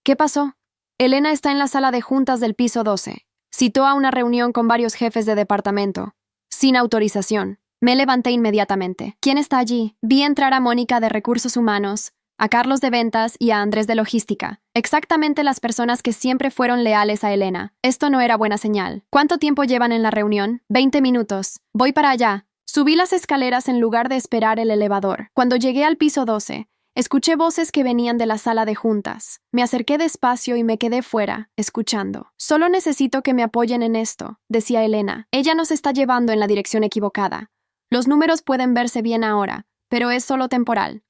¿Qué pasó? Elena está en la sala de juntas del piso 12. Citó a una reunión con varios jefes de departamento. Sin autorización. Me levanté inmediatamente. ¿Quién está allí? Vi entrar a Mónica de Recursos Humanos, a Carlos de Ventas y a Andrés de Logística. Exactamente las personas que siempre fueron leales a Elena. Esto no era buena señal. ¿Cuánto tiempo llevan en la reunión? 20 minutos. Voy para allá. Subí las escaleras en lugar de esperar el elevador. Cuando llegué al piso 12, escuché voces que venían de la sala de juntas. Me acerqué despacio y me quedé fuera, escuchando. Solo necesito que me apoyen en esto, decía Elena. Ella nos está llevando en la dirección equivocada. Los números pueden verse bien ahora, pero es solo temporal.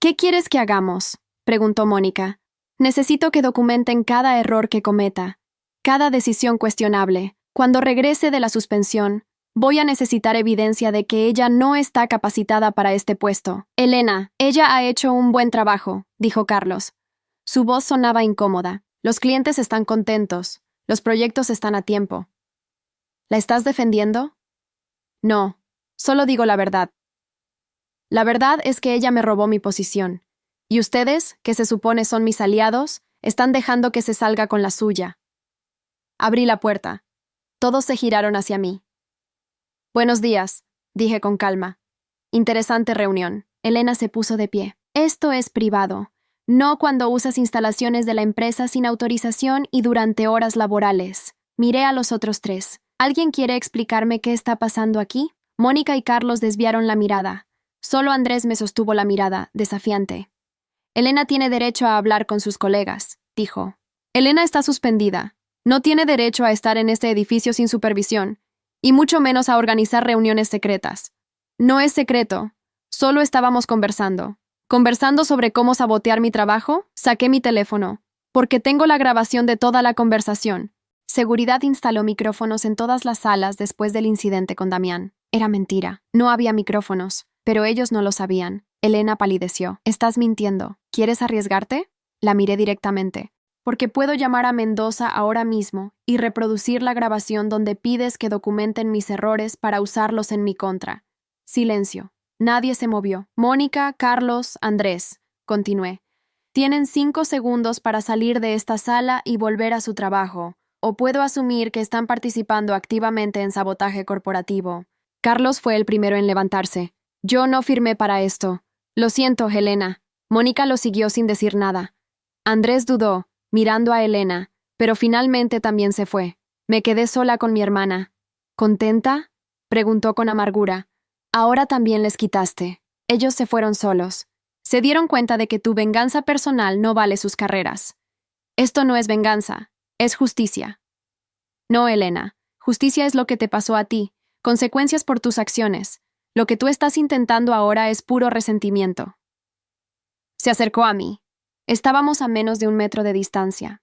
¿Qué quieres que hagamos?, preguntó Mónica. Necesito que documenten cada error que cometa. cada decisión cuestionable. Cuando regrese de la suspensión, voy a necesitar evidencia de que ella no está capacitada para este puesto. Elena, ella ha hecho un buen trabajo, dijo Carlos. Su voz sonaba incómoda. Los clientes están contentos. Los proyectos están a tiempo. ¿La estás defendiendo? No, solo digo la verdad. La verdad es que ella me robó mi posición. Y ustedes, que se supone son mis aliados, están dejando que se salga con la suya. Abrí la puerta. Todos se giraron hacia mí. Buenos días, dije con calma. Interesante reunión. Elena se puso de pie. Esto es privado. No cuando usas instalaciones de la empresa sin autorización y durante horas laborales. Miré a los otros tres. ¿Alguien quiere explicarme qué está pasando aquí? Mónica y Carlos desviaron la mirada. Solo Andrés me sostuvo la mirada, desafiante. Elena tiene derecho a hablar con sus colegas, dijo. Elena está suspendida. No tiene derecho a estar en este edificio sin supervisión, y mucho menos a organizar reuniones secretas. No es secreto. Solo estábamos conversando. Conversando sobre cómo sabotear mi trabajo, saqué mi teléfono, porque tengo la grabación de toda la conversación. Seguridad instaló micrófonos en todas las salas después del incidente con Damián. Era mentira. No había micrófonos, pero ellos no lo sabían. Elena palideció. ¿Estás mintiendo? ¿Quieres arriesgarte? La miré directamente. Porque puedo llamar a Mendoza ahora mismo y reproducir la grabación donde pides que documenten mis errores para usarlos en mi contra. Silencio. Nadie se movió. Mónica, Carlos, Andrés. Continué. Tienen 5 segundos para salir de esta sala y volver a su trabajo. O puedo asumir que están participando activamente en sabotaje corporativo. Carlos fue el primero en levantarse. Yo no firmé para esto. Lo siento, Helena. Mónica lo siguió sin decir nada. Andrés dudó, mirando a Elena, pero finalmente también se fue. Me quedé sola con mi hermana. ¿Contenta? Preguntó con amargura. Ahora también les quitaste. Ellos se fueron solos. Se dieron cuenta de que tu venganza personal no vale sus carreras. Esto no es venganza, es justicia. No, Elena. Justicia es lo que te pasó a ti, consecuencias por tus acciones. Lo que tú estás intentando ahora es puro resentimiento. Se acercó a mí. Estábamos a menos de 1 metro de distancia.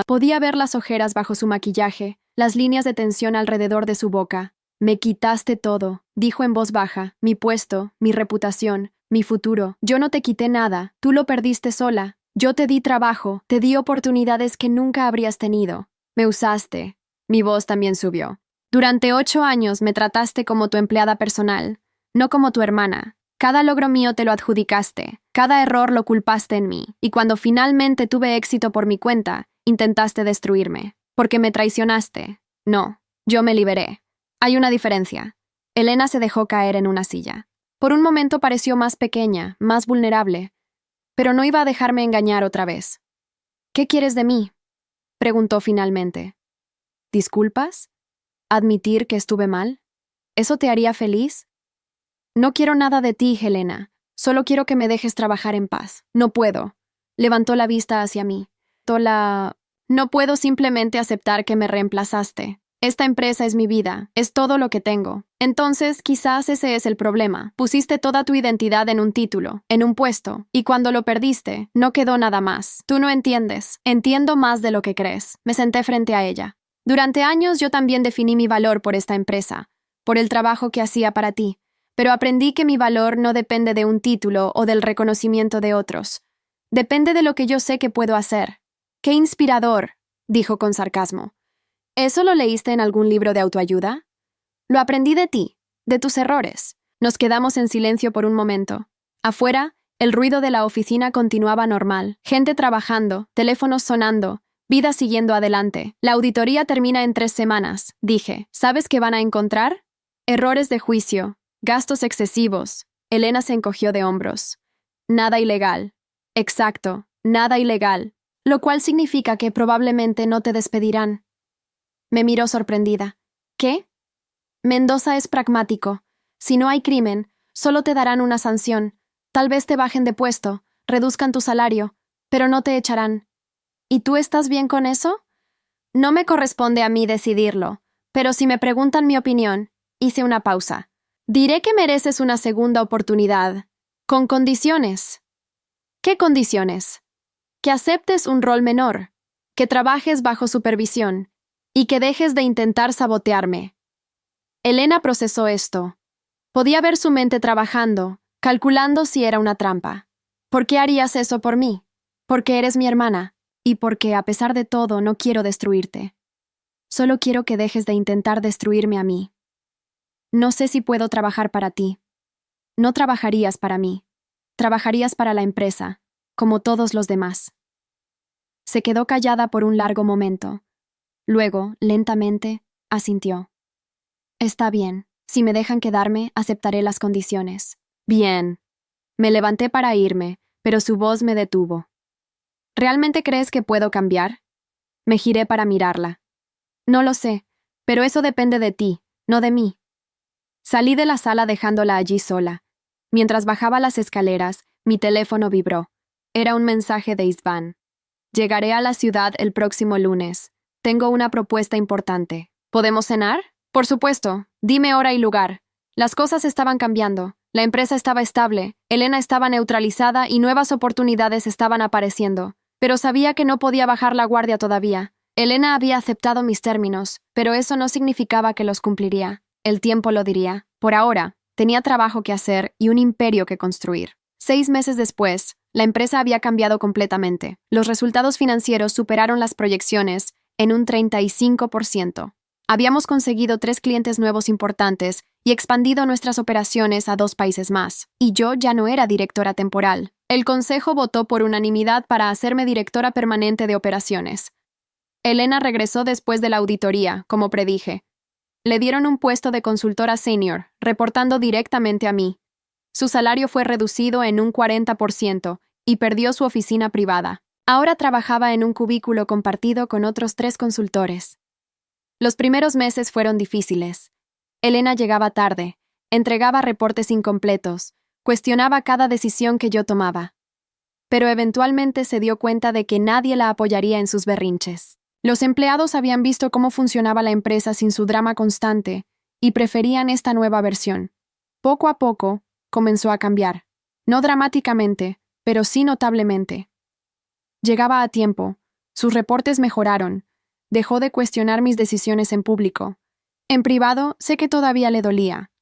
Podía ver las ojeras bajo su maquillaje, las líneas de tensión alrededor de su boca. Me quitaste todo, dijo en voz baja, mi puesto, mi reputación, mi futuro. Yo no te quité nada, tú lo perdiste sola. Yo te di trabajo, te di oportunidades que nunca habrías tenido. Me usaste. Mi voz también subió. Durante 8 años me trataste como tu empleada personal, no como tu hermana. Cada logro mío te lo adjudicaste, cada error lo culpaste en mí, y cuando finalmente tuve éxito por mi cuenta, intentaste destruirme, porque me traicionaste. No, yo me liberé. Hay una diferencia. Elena se dejó caer en una silla. Por un momento pareció más pequeña, más vulnerable, pero no iba a dejarme engañar otra vez. ¿Qué quieres de mí?, preguntó finalmente. ¿Disculpas? ¿Admitir que estuve mal? ¿Eso te haría feliz? No quiero nada de ti, Helena. Solo quiero que me dejes trabajar en paz. No puedo. Levantó la vista hacia mí. No puedo simplemente aceptar que me reemplazaste. Esta empresa es mi vida. Es todo lo que tengo. Entonces, quizás ese es el problema. Pusiste toda tu identidad en un título, en un puesto, y cuando lo perdiste, no quedó nada más. Tú no entiendes. Entiendo más de lo que crees. Me senté frente a ella. Durante años yo también definí mi valor por esta empresa, por el trabajo que hacía para ti. Pero aprendí que mi valor no depende de un título o del reconocimiento de otros. Depende de lo que yo sé que puedo hacer. ¡Qué inspirador!, dijo con sarcasmo. ¿Eso lo leíste en algún libro de autoayuda? Lo aprendí de ti, de tus errores. Nos quedamos en silencio por un momento. Afuera, el ruido de la oficina continuaba normal. Gente trabajando, teléfonos sonando, vida siguiendo adelante. La auditoría termina en 3 semanas, dije. ¿Sabes qué van a encontrar? Errores de juicio. Gastos excesivos. Elena se encogió de hombros. Nada ilegal. Exacto, nada ilegal. Lo cual significa que probablemente no te despedirán. Me miró sorprendida. ¿Qué? Mendoza es pragmático. Si no hay crimen, solo te darán una sanción. Tal vez te bajen de puesto, reduzcan tu salario, pero no te echarán. ¿Y tú estás bien con eso? No me corresponde a mí decidirlo, pero si me preguntan mi opinión, hice una pausa. Diré que mereces una segunda oportunidad, con condiciones. ¿Qué condiciones? Que aceptes un rol menor, que trabajes bajo supervisión Y que dejes de intentar sabotearme. Elena procesó esto. Podía ver su mente trabajando, calculando si era una trampa. ¿Por qué harías eso por mí? Porque eres mi hermana, y porque, a pesar de todo, no quiero destruirte. Solo quiero que dejes de intentar destruirme a mí. No sé si puedo trabajar para ti. No trabajarías para mí. Trabajarías para la empresa, como todos los demás. Se quedó callada por un largo momento. Luego, lentamente, asintió. Está bien. Si me dejan quedarme, aceptaré las condiciones. Bien. Me levanté para irme, pero su voz me detuvo. ¿Realmente crees que puedo cambiar? Me giré para mirarla. No lo sé, pero eso depende de ti, no de mí. Salí de la sala dejándola allí sola. Mientras bajaba las escaleras, mi teléfono vibró. Era un mensaje de Istvan. Llegaré a la ciudad el próximo lunes. Tengo una propuesta importante. ¿Podemos cenar? Por supuesto. Dime hora y lugar. Las cosas estaban cambiando. La empresa estaba estable, Elena estaba neutralizada y nuevas oportunidades estaban apareciendo. Pero sabía que no podía bajar la guardia todavía. Elena había aceptado mis términos, pero eso no significaba que los cumpliría. El tiempo lo diría. Por ahora, tenía trabajo que hacer y un imperio que construir. 6 meses después, la empresa había cambiado completamente. Los resultados financieros superaron las proyecciones en un 35%. Habíamos conseguido 3 clientes nuevos importantes y expandido nuestras operaciones a 2 países más. Y yo ya no era directora temporal. El consejo votó por unanimidad para hacerme directora permanente de operaciones. Elena regresó después de la auditoría, como predije. Le dieron un puesto de consultora senior, reportando directamente a mí. Su salario fue reducido en un 40% y perdió su oficina privada. Ahora trabajaba en un cubículo compartido con otros 3 consultores. Los primeros meses fueron difíciles. Elena llegaba tarde, entregaba reportes incompletos, cuestionaba cada decisión que yo tomaba. Pero eventualmente se dio cuenta de que nadie la apoyaría en sus berrinches. Los empleados habían visto cómo funcionaba la empresa sin su drama constante y preferían esta nueva versión. Poco a poco, comenzó a cambiar. No dramáticamente, pero sí notablemente. Llegaba a tiempo, sus reportes mejoraron, dejó de cuestionar mis decisiones en público. En privado, sé que todavía le dolía,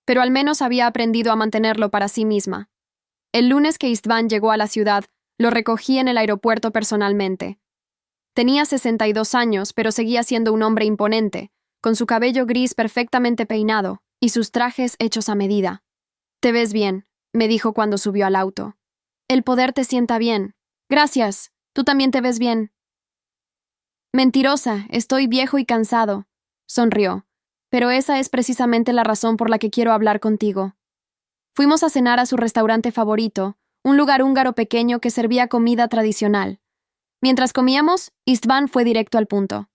pero al menos había aprendido a mantenerlo para sí misma. El lunes que Istvan llegó a la ciudad, lo recogí en el aeropuerto personalmente. Tenía 62 años, pero seguía siendo un hombre imponente, con su cabello gris perfectamente peinado y sus trajes hechos a medida. «Te ves bien», me dijo cuando subió al auto. «El poder te sienta bien». «Gracias, tú también te ves bien». «Mentirosa, estoy viejo y cansado», sonrió. «Pero esa es precisamente la razón por la que quiero hablar contigo». Fuimos a cenar a su restaurante favorito, un lugar húngaro pequeño que servía comida tradicional. Mientras comíamos, Istvan fue directo al punto.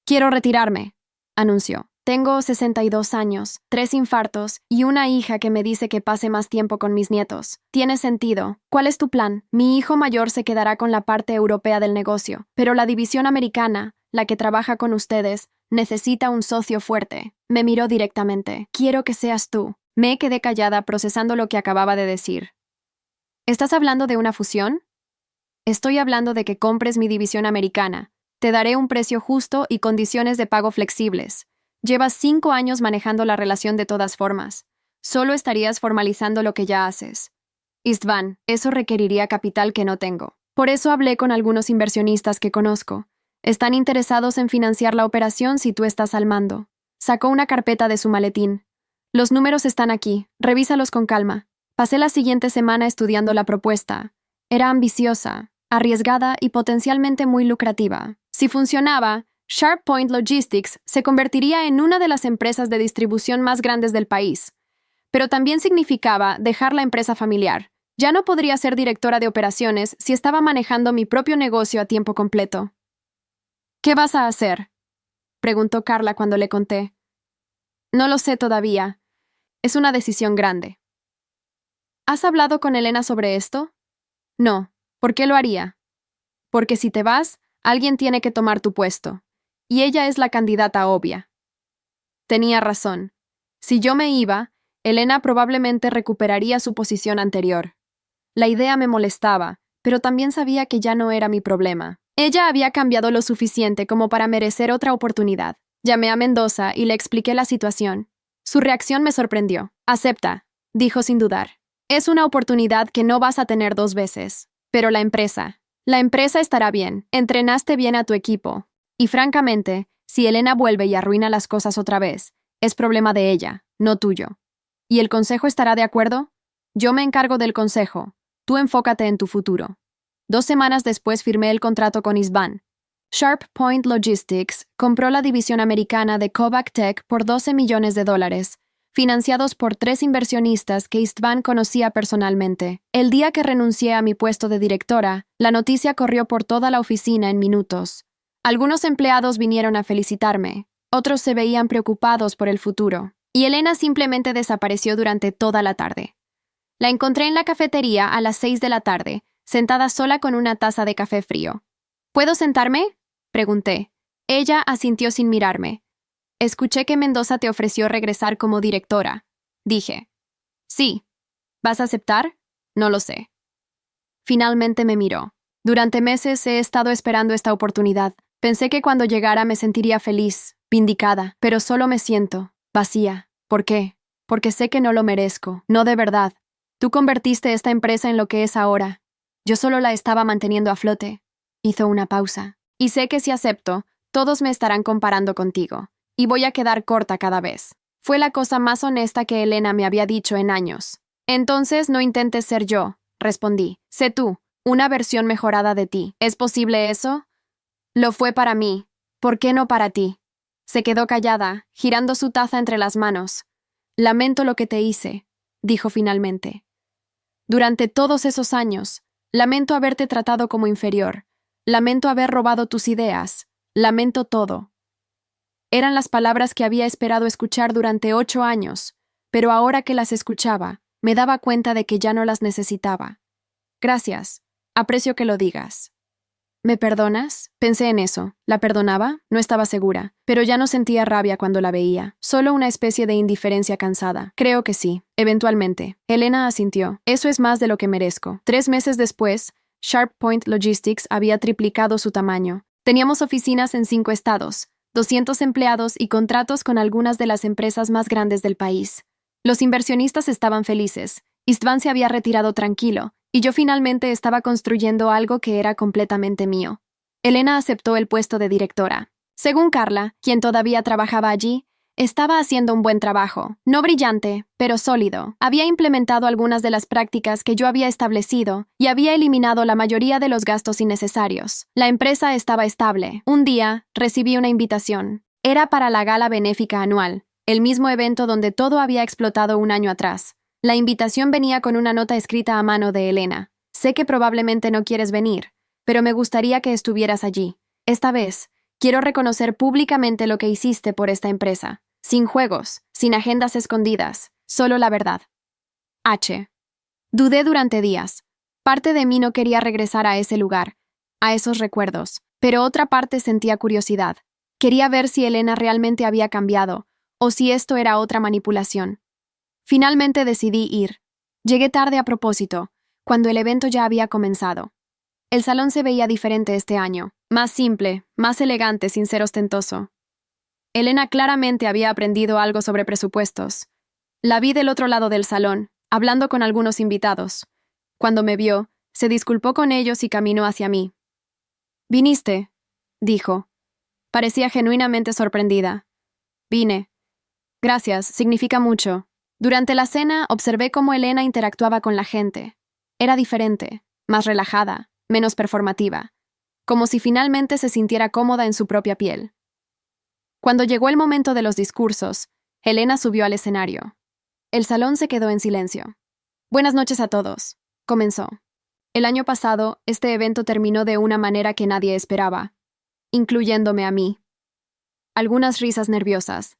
«Quiero retirarme», anunció. «Tengo 62 años, 3 infartos y una hija que me dice que pase más tiempo con mis nietos. Tiene sentido. ¿Cuál es tu plan? Mi hijo mayor se quedará con la parte europea del negocio, pero la división americana, la que trabaja con ustedes, necesita un socio fuerte». Me miró directamente. «Quiero que seas tú». Me quedé callada procesando lo que acababa de decir. «¿Estás hablando de una fusión?» «Estoy hablando de que compres mi división americana. Te daré un precio justo y condiciones de pago flexibles. Llevas 5 años manejando la relación de todas formas. Solo estarías formalizando lo que ya haces». «Istvan, eso requeriría capital que no tengo. Por eso hablé con algunos inversionistas que conozco. Están interesados en financiar la operación si tú estás al mando». Sacó una carpeta de su maletín. «Los números están aquí, revísalos con calma». Pasé la siguiente semana estudiando la propuesta. Era ambiciosa, arriesgada y potencialmente muy lucrativa. Si funcionaba, SharpPoint Logistics se convertiría en una de las empresas de distribución más grandes del país. Pero también significaba dejar la empresa familiar. Ya no podría ser directora de operaciones si estaba manejando mi propio negocio a tiempo completo. «¿Qué vas a hacer?», preguntó Carla cuando le conté. «No lo sé todavía. Es una decisión grande». «¿Has hablado con Elena sobre esto?» «No. ¿Por qué lo haría?» «Porque si te vas, alguien tiene que tomar tu puesto. Y ella es la candidata obvia». Tenía razón. Si yo me iba, Elena probablemente recuperaría su posición anterior. La idea me molestaba, pero también sabía que ya no era mi problema. Ella había cambiado lo suficiente como para merecer otra oportunidad. Llamé a Mendoza y le expliqué la situación. Su reacción me sorprendió. Acepta, dijo sin dudar. Es una oportunidad que no vas a tener 2 veces. Pero la empresa estará bien. Entrenaste bien a tu equipo. Y francamente, si Elena vuelve y arruina las cosas otra vez, es problema de ella, no tuyo. ¿Y el consejo estará de acuerdo? Yo me encargo del consejo. Tú enfócate en tu futuro. 2 semanas después firmé el contrato con Istvan. Sharp Point Logistics compró la división americana de Kovac Tech por $12 millones, financiados por 3 inversionistas que Istvan conocía personalmente. El día que renuncié a mi puesto de directora, la noticia corrió por toda la oficina en minutos. Algunos empleados vinieron a felicitarme, otros se veían preocupados por el futuro, y Elena simplemente desapareció durante toda la tarde. La encontré en la cafetería a las 6 de la tarde, sentada sola con una taza de café frío. ¿Puedo sentarme?, pregunté. Ella asintió sin mirarme. Escuché que Mendoza te ofreció regresar como directora. Dije. Sí. ¿Vas a aceptar? No lo sé. Finalmente me miró. Durante meses he estado esperando esta oportunidad. Pensé que cuando llegara me sentiría feliz, vindicada, pero solo me siento vacía. ¿Por qué? Porque sé que no lo merezco. No de verdad. Tú convertiste esta empresa en lo que es ahora. Yo solo la estaba manteniendo a flote. Hizo una pausa. Y sé que si acepto, todos me estarán comparando contigo. Y voy a quedar corta cada vez. Fue la cosa más honesta que Elena me había dicho en años. Entonces no intentes ser yo, respondí. Sé tú, una versión mejorada de ti. ¿Es posible eso? Lo fue para mí. ¿Por qué no para ti? Se quedó callada, girando su taza entre las manos. Lamento lo que te hice, dijo finalmente. Durante todos esos años, lamento haberte tratado como inferior. Lamento haber robado tus ideas. Lamento todo. Eran las palabras que había esperado escuchar durante 8 años, pero ahora que las escuchaba, me daba cuenta de que ya no las necesitaba. Gracias. Aprecio que lo digas. ¿Me perdonas? Pensé en eso. ¿La perdonaba? No estaba segura, pero ya no sentía rabia cuando la veía, solo una especie de indiferencia cansada. Creo que sí, eventualmente. Elena asintió. Eso es más de lo que merezco. 3 meses después, Sharp Point Logistics había triplicado su tamaño. Teníamos oficinas en 5 estados, 200 empleados y contratos con algunas de las empresas más grandes del país. Los inversionistas estaban felices. Istvan se había retirado tranquilo, y yo finalmente estaba construyendo algo que era completamente mío. Elena aceptó el puesto de directora. Según Carla, quien todavía trabajaba allí, estaba haciendo un buen trabajo. No brillante, pero sólido. Había implementado algunas de las prácticas que yo había establecido y había eliminado la mayoría de los gastos innecesarios. La empresa estaba estable. Un día, recibí una invitación. Era para la gala benéfica anual, el mismo evento donde todo había explotado un año atrás. La invitación venía con una nota escrita a mano de Elena. Sé que probablemente no quieres venir, pero me gustaría que estuvieras allí. Esta vez, quiero reconocer públicamente lo que hiciste por esta empresa. Sin juegos, sin agendas escondidas, solo la verdad. H. Dudé durante días. Parte de mí no quería regresar a ese lugar, a esos recuerdos, pero otra parte sentía curiosidad. Quería ver si Elena realmente había cambiado, o si esto era otra manipulación. Finalmente decidí ir. Llegué tarde a propósito, cuando el evento ya había comenzado. El salón se veía diferente este año, más simple, más elegante sin ser ostentoso. Elena claramente había aprendido algo sobre presupuestos. La vi del otro lado del salón, hablando con algunos invitados. Cuando me vio, se disculpó con ellos y caminó hacia mí. «¿Viniste?», dijo. Parecía genuinamente sorprendida. «Vine. Gracias, significa mucho». Durante la cena observé cómo Elena interactuaba con la gente. Era diferente, más relajada, menos performativa, como si finalmente se sintiera cómoda en su propia piel. Cuando llegó el momento de los discursos, Elena subió al escenario. El salón se quedó en silencio. «Buenas noches a todos», comenzó. El año pasado, este evento terminó de una manera que nadie esperaba, incluyéndome a mí. Algunas risas nerviosas.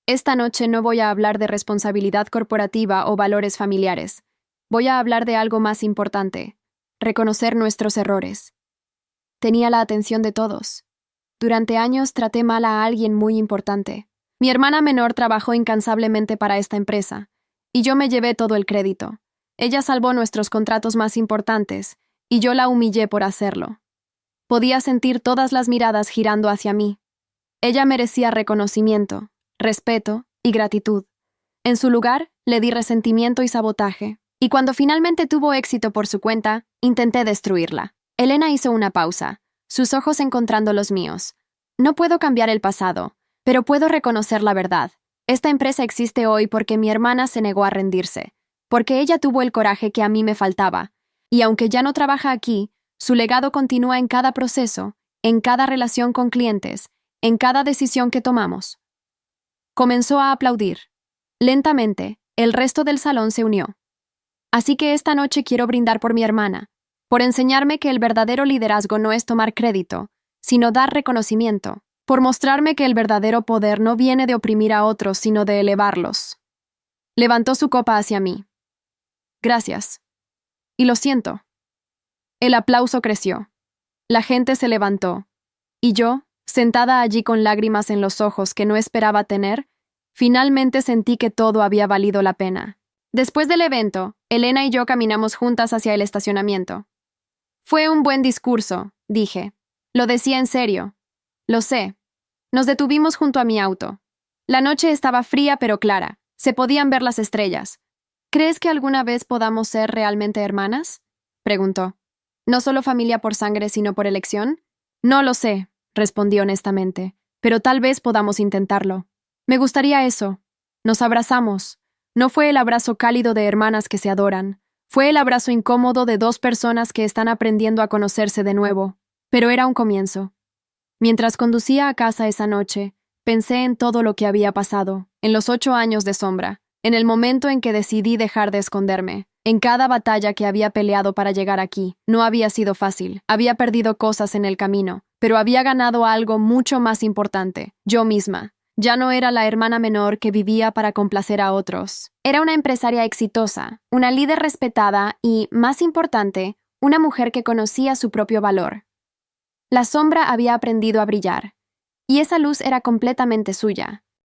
Esta noche no voy a hablar de responsabilidad corporativa o valores familiares. Voy a hablar de algo más importante: reconocer nuestros errores. Tenía la atención de todos. Durante años traté mal a alguien muy importante. Mi hermana menor trabajó incansablemente para esta empresa, y yo me llevé todo el crédito. Ella salvó nuestros contratos más importantes, y yo la humillé por hacerlo. Podía sentir todas las miradas girando hacia mí. Ella merecía reconocimiento, respeto y gratitud. En su lugar, le di resentimiento y sabotaje. Y cuando finalmente tuvo éxito por su cuenta, intenté destruirla. Elena hizo una pausa, sus ojos encontrando los míos. No puedo cambiar el pasado, pero puedo reconocer la verdad. Esta empresa existe hoy porque mi hermana se negó a rendirse, porque ella tuvo el coraje que a mí me faltaba. Y aunque ya no trabaja aquí, su legado continúa en cada proceso, en cada relación con clientes, en cada decisión que tomamos. Comenzó a aplaudir. Lentamente, el resto del salón se unió. Así que esta noche quiero brindar por mi hermana, por enseñarme que el verdadero liderazgo no es tomar crédito, sino dar reconocimiento, por mostrarme que el verdadero poder no viene de oprimir a otros, sino de elevarlos. Levantó su copa hacia mí. Gracias. Y lo siento. El aplauso creció. La gente se levantó. Y yo, sentada allí con lágrimas en los ojos que no esperaba tener, finalmente sentí que todo había valido la pena. Después del evento, Elena y yo caminamos juntas hacia el estacionamiento. Fue un buen discurso, dije. Lo decía en serio. Lo sé. Nos detuvimos junto a mi auto. La noche estaba fría pero clara. Se podían ver las estrellas. ¿Crees que alguna vez podamos ser realmente hermanas?, preguntó. ¿No solo familia por sangre, sino por elección? No lo sé, respondí honestamente, pero tal vez podamos intentarlo. Me gustaría eso. Nos abrazamos. No fue el abrazo cálido de hermanas que se adoran. Fue el abrazo incómodo de dos personas que están aprendiendo a conocerse de nuevo. Pero era un comienzo. Mientras conducía a casa esa noche, pensé en todo lo que había pasado, en los 8 años de sombra, en el momento en que decidí dejar de esconderme, en cada batalla que había peleado para llegar aquí. No había sido fácil, había perdido cosas en el camino, pero había ganado algo mucho más importante, yo misma. Ya no era la hermana menor que vivía para complacer a otros. Era una empresaria exitosa, una líder respetada y, más importante, una mujer que conocía su propio valor. La sombra había aprendido a brillar, y esa luz era completamente suya.